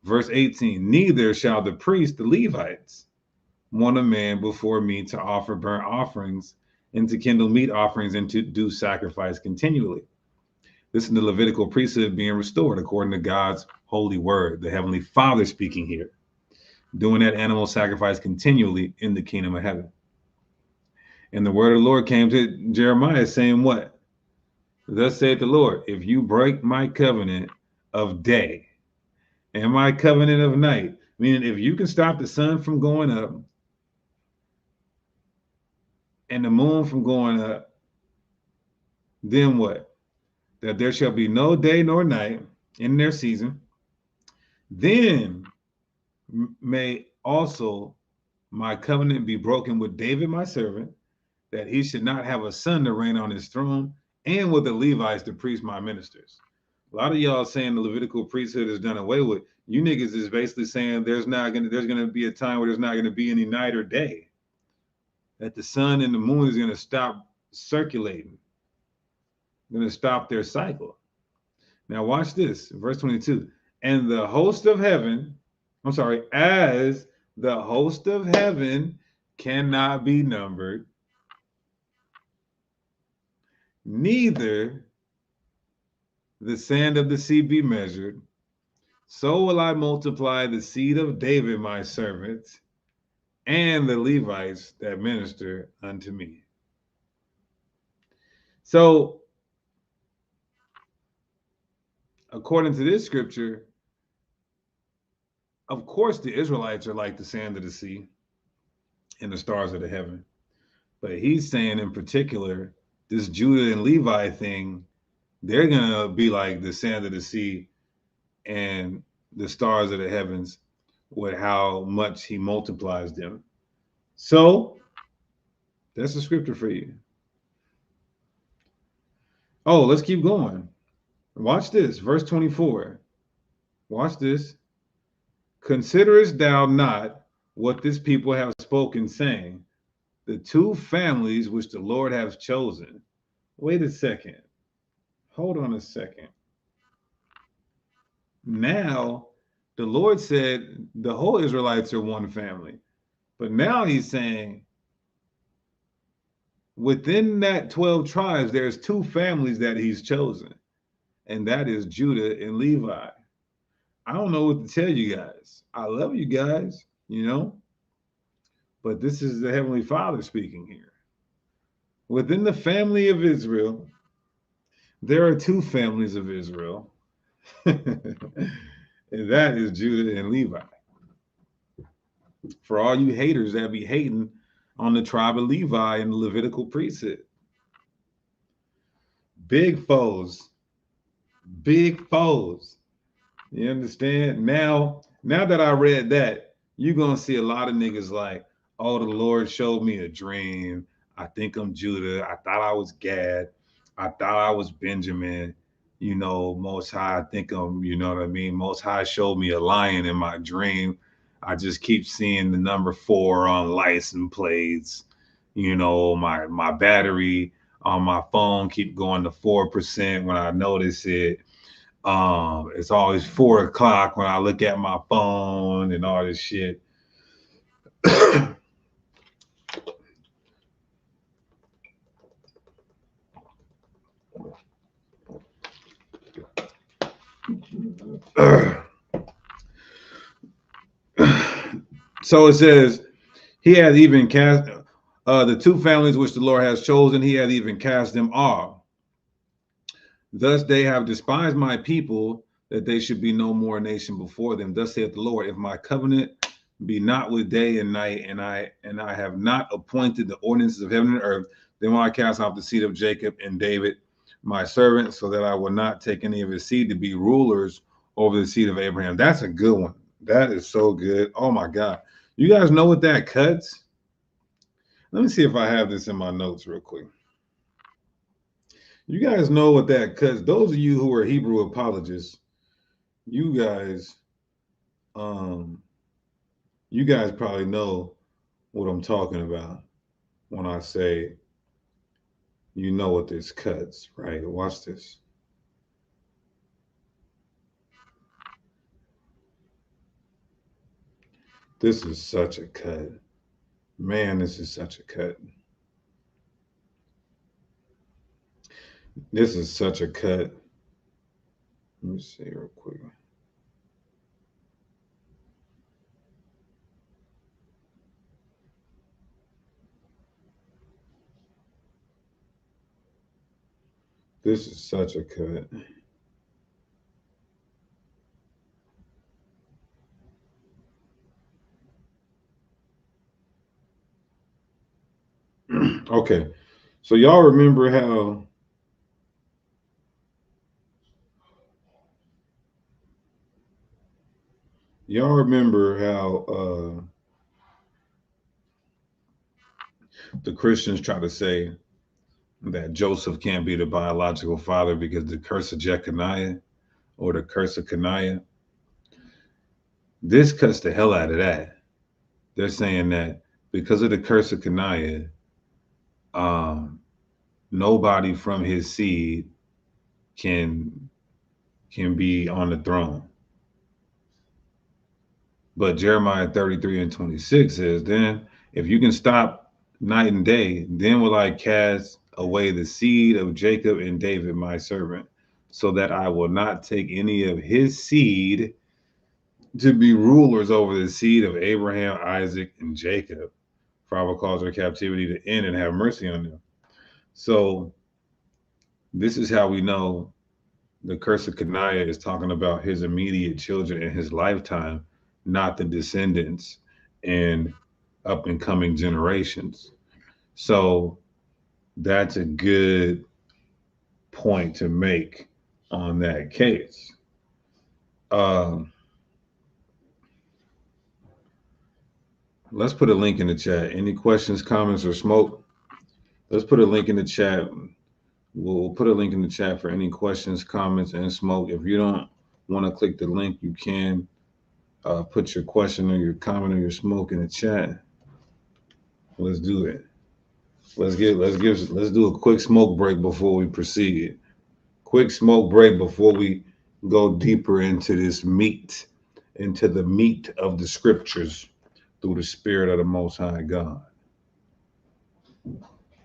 Verse 18, neither shall the priests, the Levites, want a man before me to offer burnt offerings and to kindle meat offerings and to do sacrifice continually. This is the Levitical priesthood being restored according to God's holy word, the Heavenly Father speaking here, doing that animal sacrifice continually in the kingdom of heaven. And the word of the Lord came to Jeremiah saying what? Thus saith the Lord, if you break my covenant of day and my covenant of night, meaning if you can stop the sun from going up and the moon from going up, then what? That there shall be no day nor night in their season. Then may also my covenant be broken with David, my servant, that he should not have a son to reign on his throne, and with the Levites, the priests, my ministers. A lot of y'all saying the Levitical priesthood is done away with. You niggas is basically saying there's gonna be a time where there's not gonna be any night or day. That the sun and the moon is gonna stop circulating, gonna stop their cycle. Now watch this, verse 22. And the host of heaven, as the host of heaven cannot be numbered, neither the sand of the sea be measured, so will I multiply the seed of David my servant and the Levites that minister unto me. So, according to this scripture, of course the Israelites are like the sand of the sea and the stars of the heaven. But he's saying in particular, this Judah and Levi thing, they're going to be like the sand of the sea and the stars of the heavens with how much he multiplies them. So that's the scripture for you. Oh, let's keep going. Watch this, verse 24. Watch this. Considerest thou not what this people have spoken, saying, the two families which the Lord hath chosen. Wait a second. Hold on a second. Now, the Lord said the whole Israelites are one family. But now he's saying within that 12 tribes, there's two families that he's chosen. And that is Judah and Levi. I don't know what to tell you guys. I love you guys, you know, but this is the Heavenly Father speaking here. Within the family of Israel, there are two families of Israel, and that is Judah and Levi. For all you haters that be hating on the tribe of Levi and the Levitical priesthood. Big foes. Big foes. You understand? Now that I read that, you're going to see a lot of niggas like, oh, the Lord showed me a dream. I think I'm Judah. I thought I was Gad. I thought I was Benjamin. You know, Most High, I think I'm, you know what I mean? Most High showed me a lion in my dream. I just keep seeing the number 4 on license plates. You know, my battery on my phone keep going to 4% when I notice it. It's always 4 o'clock when I look at my phone and all this shit. So it says, he hath even cast the two families which the Lord has chosen, he hath even cast them off. Thus they have despised my people, that they should be no more nation before them. Thus saith the Lord, if my covenant be not with day and night, and I have not appointed the ordinances of heaven and earth, then will I cast off the seed of Jacob and David, my servant, so that I will not take any of his seed to be rulers over the seed of Abraham. That's a good one. That is so good. Oh my God. You guys know what that cuts? Let me see if I have this in my notes real quick. You guys know what that cuts. Those of you who are Hebrew apologists, you guys probably know what I'm talking about when I say You know what this cuts, right? Watch this. This is such a cut. Man, this is such a cut. This is such a cut. Let me see real quick. This is such a cut. Okay. So y'all remember how the Christians try to say that Joseph can't be the biological father because the curse of Jeconiah or the curse of Caniah. This cuts the hell out of that. They're saying that because of the curse of Caniah, um, nobody from his seed can be on the throne. But Jeremiah 33 and 26 says, then if you can stop night and day, then will I cast away the seed of Jacob and David, my servant, so that I will not take any of his seed to be rulers over the seed of Abraham, Isaac, and Jacob. For I will cause their captivity to end and have mercy on them. So this is how we know the curse of Caniah is talking about his immediate children in his lifetime, not the descendants and up and coming generations. So that's a good point to make on that case. Um, let's put a link in the chat. Any questions, comments, or smoke? Let's put a link in the chat. We'll put a link in the chat for any questions, comments, and smoke. If you don't want to click the link, you can put your question or your comment or your smoke in the chat. Let's do it. Let's do a quick smoke break before we proceed. Quick smoke break before we go deeper into this meat, into the meat of the scriptures through the spirit of the Most High God.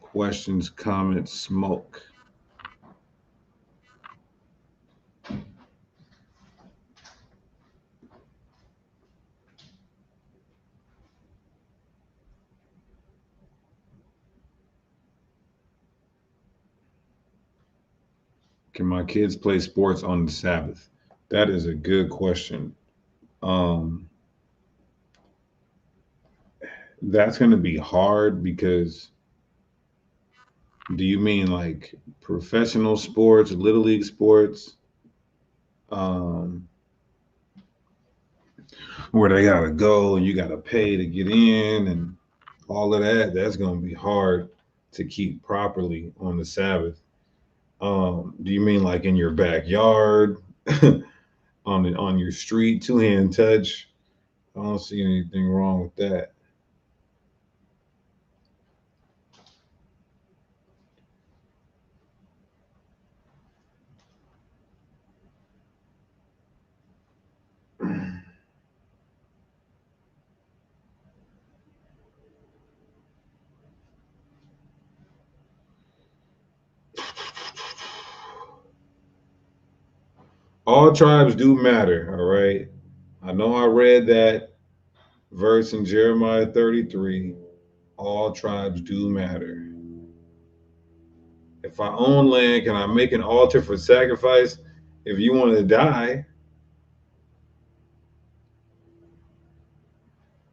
Questions, comments, smoke. Can my kids play sports on the Sabbath? That is a good question. Um, that's going to be hard because do you mean like professional sports, little league sports, um, where they gotta go and you gotta pay to get in and all of that? That's going to be hard to keep properly on the Sabbath. Do you mean like in your backyard, on your street, two hand touch? I don't see anything wrong with that. All tribes do matter, all right? I know I read that verse in Jeremiah 33. All tribes do matter. If I own land, can I make an altar for sacrifice? If you want to die,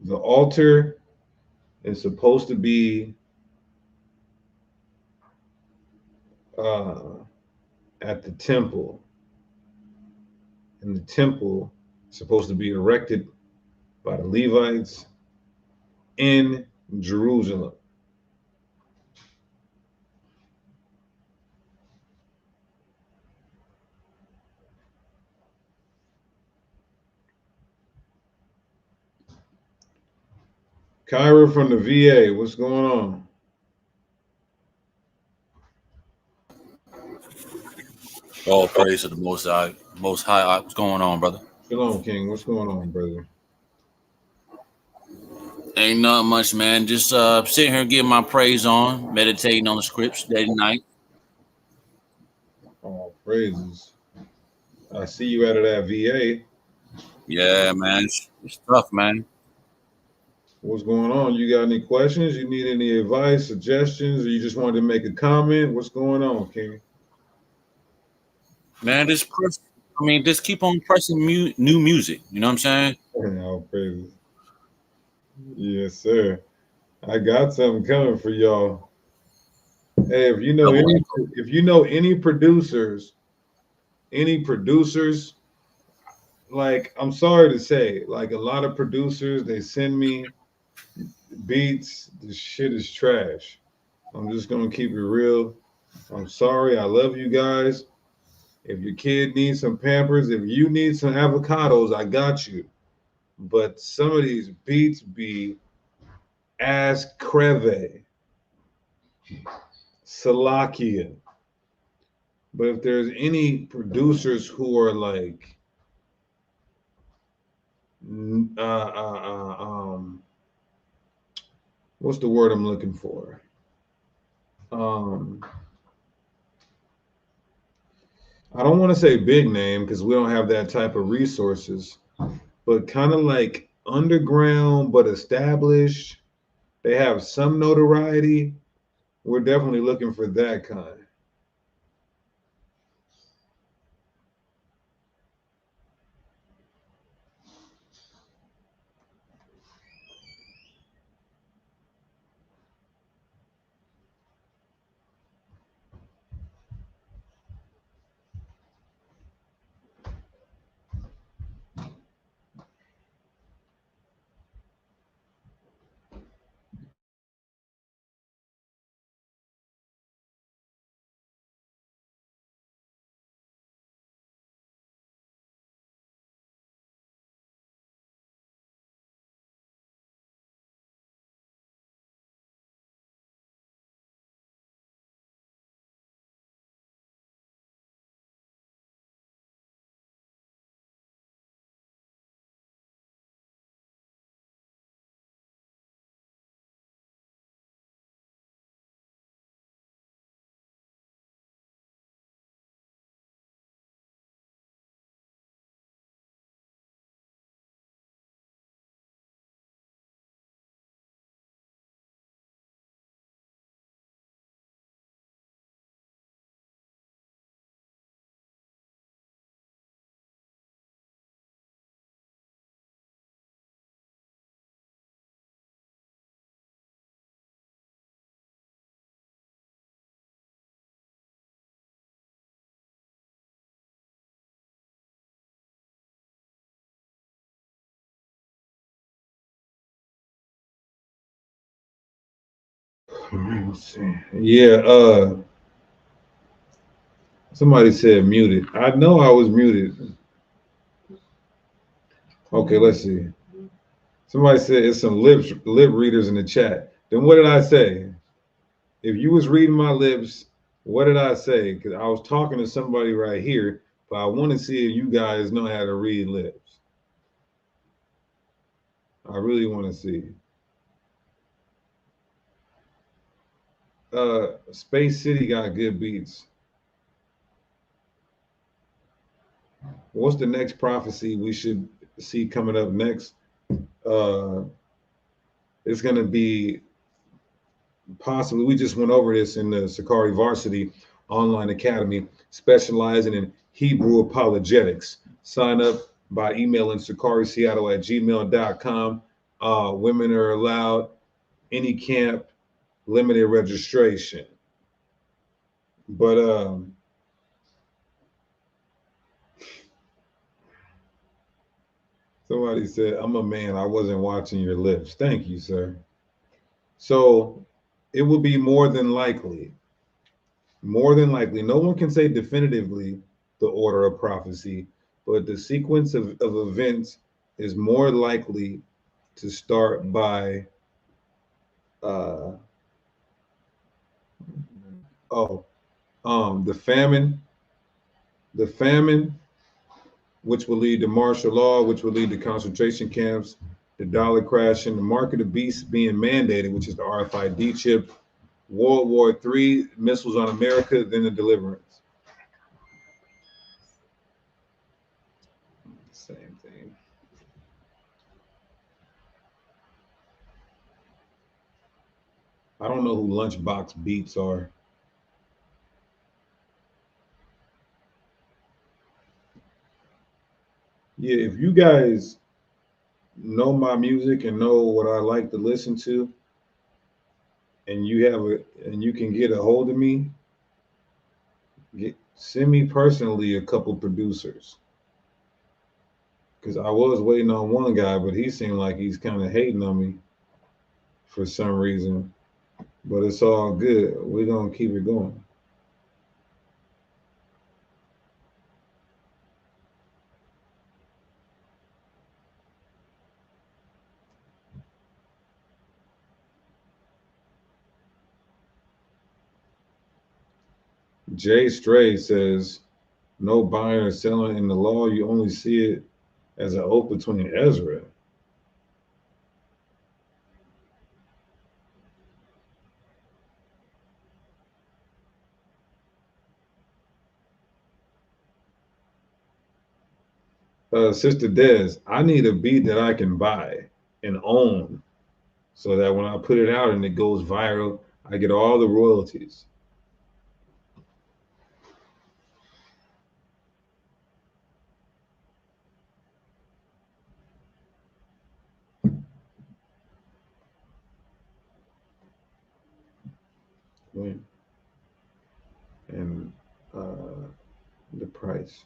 the altar is supposed to be uh, at the temple, and the temple is supposed to be erected by the Levites in Jerusalem. Kyra from the VA, what's going on? All praise to the Most High. Most High. What's going on, brother? Shalom, King. What's going on, brother? Ain't nothing much, man. Just sitting here getting my praise on, meditating on the scripts day and night. All praises. I see you out of that VA. Yeah, man. It's tough, man. What's going on? You got any questions? You need any advice, suggestions, or you just wanted to make a comment? What's going on, King? Man, just keep on pressing new music. You know what I'm saying? All praises. Yes, sir. I got something coming for y'all. Hey, if you know any producers, like I'm sorry to say, like a lot of producers, they send me beats. This shit is trash. I'm just gonna keep it real. I'm sorry. I love you guys. If your kid needs some Pampers, if you need some avocados, I got you. But some of these beats be ass creve, Salakia. But if there's any producers who are like, what's the word I'm looking for? Um, I don't want to say big name because we don't have that type of resources, but kind of like underground but established. They have some notoriety. We're definitely looking for that kind. Let's see. Yeah, somebody said muted. I know I was muted. Okay, let's see. Somebody said it's some lip readers in the chat. Then what did I say? If you was reading my lips, what did I say? Because I was talking to somebody right here, but I want to see if you guys know how to read lips. I really want to see. Space City got good beats. What's the next prophecy we should see coming up next? It's going to be possibly, we just went over this in the Sakari Varsity Online Academy, specializing in Hebrew apologetics. Sign up by emailing sakariseattle@gmail.com. Women are allowed, any camp, limited registration. But somebody said, I'm a man, I wasn't watching your lips. Thank you, sir. So it will be more than likely, no one can say definitively the order of prophecy, but the sequence of events is more likely to start by uh the famine The famine, which will lead to martial law, which will lead to concentration camps, the dollar crashing, the mark of the beast being mandated, which is the RFID chip, World War III, missiles on America, then the deliverance. Same thing. I don't know who Lunchbox Beats are. Yeah, if you guys know my music and know what I like to listen to, and you can get a hold of me, send me personally a couple producers. Because I was waiting on one guy, but he seemed like he's kind of hating on me for some reason. But it's all good. We're gonna keep it going. Jay Stray says, no buying or selling in the law. You only see it as an oath between Ezra. Sister Des, I need a beat that I can buy and own so that when I put it out and it goes viral, I get all the royalties. When? And the price.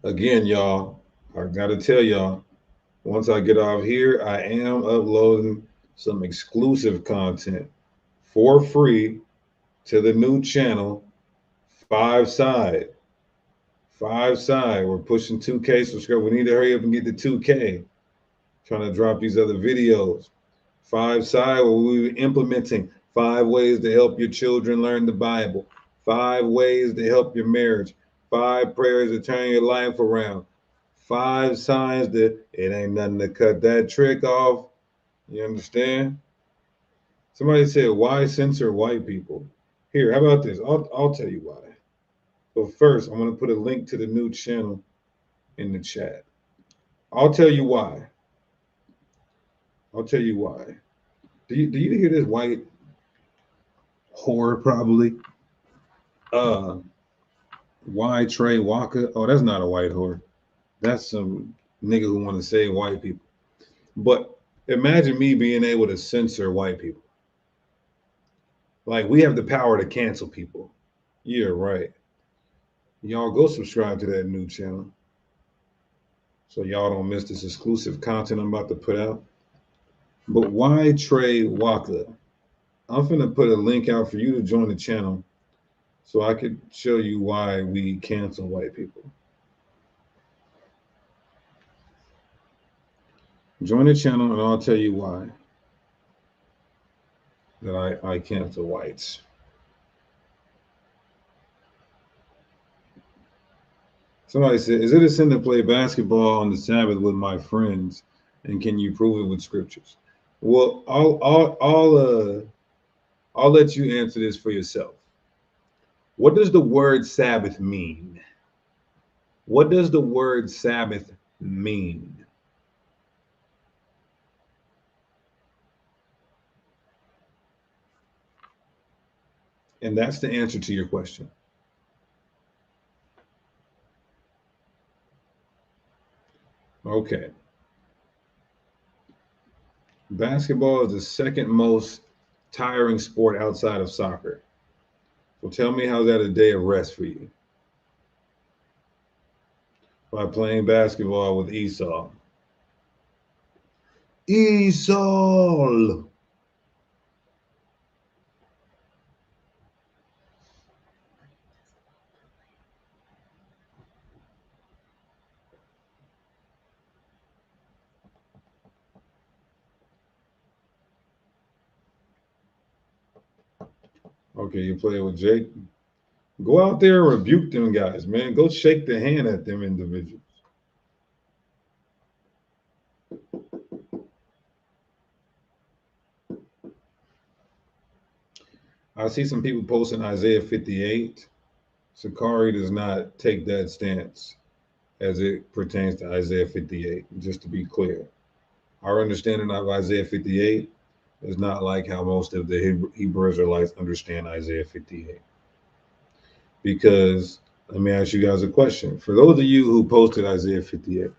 Again, y'all, I gotta tell y'all, once I get off here, I am uploading some exclusive content for free to the new channel, Five Side. Five Side. We're pushing 2K subscribers. We need to hurry up and get to 2K. Trying to drop these other videos. Five Side, where we're implementing 5 ways to help your children learn the Bible, 5 ways to help your marriage, 5 prayers to turn your life around, 5 signs that it ain't nothing to cut that trick off. You understand? Somebody said, why censor white people? Here, how about this? I'll tell you why. But first, I'm going to put a link to the new channel in the chat. I'll tell you why. I'll tell you why. Do you hear this white whore probably? Why Trey Walker? Oh, that's not a white whore. That's some nigga who want to save white people. But imagine me being able to censor white people. Like we have the power to cancel people. Yeah, right. Y'all go subscribe to that new channel so y'all don't miss this exclusive content I'm about to put out. But why Trey Walker? I'm finna put a link out for you to join the channel so I could show you why we cancel white people. Join the channel and I'll tell you why that I cancel whites. Somebody said, is it a sin to play basketball on the Sabbath with my friends? And can you prove it with scriptures? Well, I'll let you answer this for yourself. What does the word Sabbath mean? What does the word Sabbath mean? And that's the answer to your question. Okay. Basketball is the second most tiring sport outside of soccer. So tell me, how's that a day of rest for you? By playing basketball with Esau. Esau. Okay, you play with Jake. Go out there and rebuke them guys, man. Go shake the hand at them individuals. I see some people posting Isaiah 58. Sakari does not take that stance as it pertains to Isaiah 58, just to be clear. Our understanding of Isaiah 58 is not like how most of the Hebrew Israelites understand Isaiah 58. Because let me ask you guys a question. For those of you who posted Isaiah 58,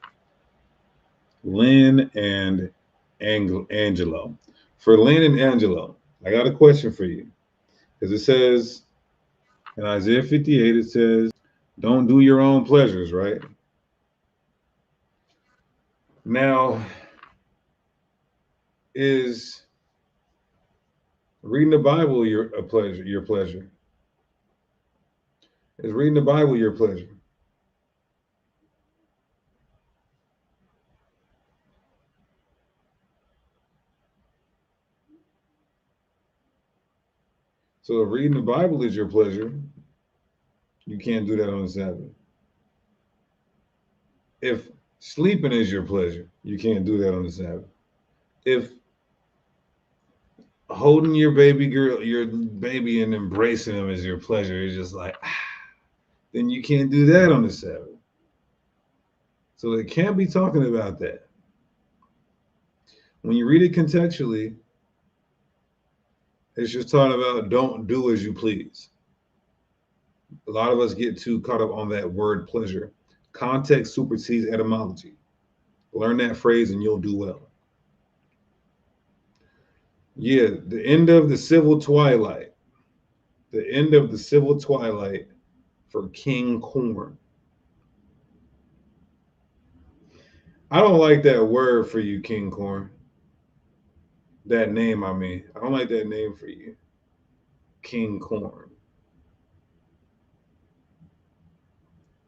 Lynn and Angelo. For Lynn and Angelo, I got a question for you. Because it says in Isaiah 58, it says, don't do your own pleasures, right? Now, is reading the Bible your pleasure? Is reading the Bible your pleasure? So if reading the Bible is your pleasure, you can't do that on the Sabbath. If sleeping is your pleasure, you can't do that on the Sabbath. If holding your baby and embracing him is your pleasure, it's just like, then you can't do that on the Sabbath. So it can't be talking about that. When you read it contextually, it's just talking about don't do as you please. A lot of us get too caught up on that word pleasure. Context supersedes etymology. Learn that phrase and you'll do well. Yeah, the end of the civil twilight. The end of the civil twilight for King Corn. I don't like that word for you, King Corn. That name, I mean. I don't like that name for you. King Corn.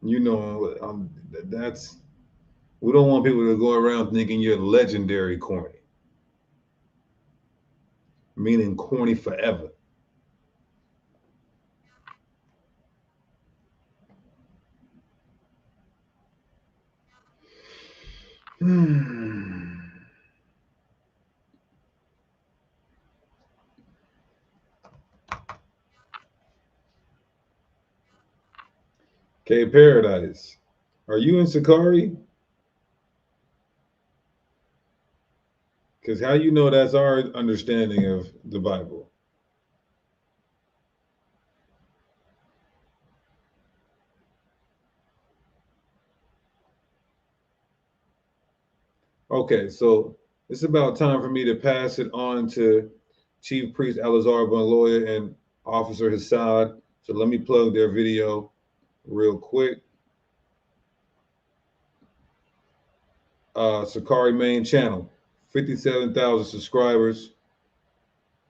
You know, that's, we don't want people to go around thinking you're legendary corny. Meaning corny forever. Okay, Paradise. Are you in Sakari? Because how you know that's our understanding of the Bible? Okay, so it's about time for me to pass it on to Chief Priest Alazar Lawyer and Officer Hassad. So let me plug their video real quick. Sakari main channel, 57,000 subscribers.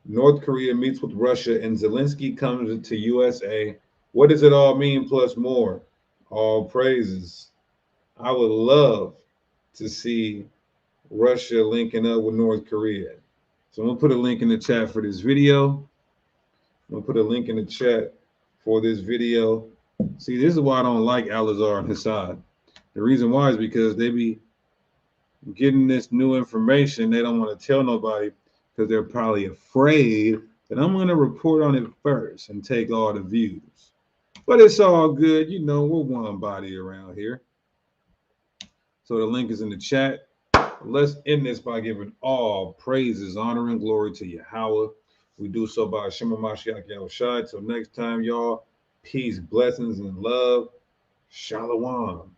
North Korea meets with Russia and Zelensky comes to USA. What does it all mean plus more? All praises. I would love to see Russia linking up with North Korea. So I'm gonna put a link in the chat for this video. I'm gonna put a link in the chat for this video. See, this is why I don't like Alazar and Hassad. The reason why is because they be getting this new information. They don't want to tell nobody because they're probably afraid that I'm gonna report on it first and take all the views. But it's all good, you know, we're one body around here. So the link is in the chat. Let's end this by giving all praises, honor, and glory to Yahweh. We do so by Shema Mashiach Yahushai. Till next time, y'all, peace, blessings, and love. Shalom.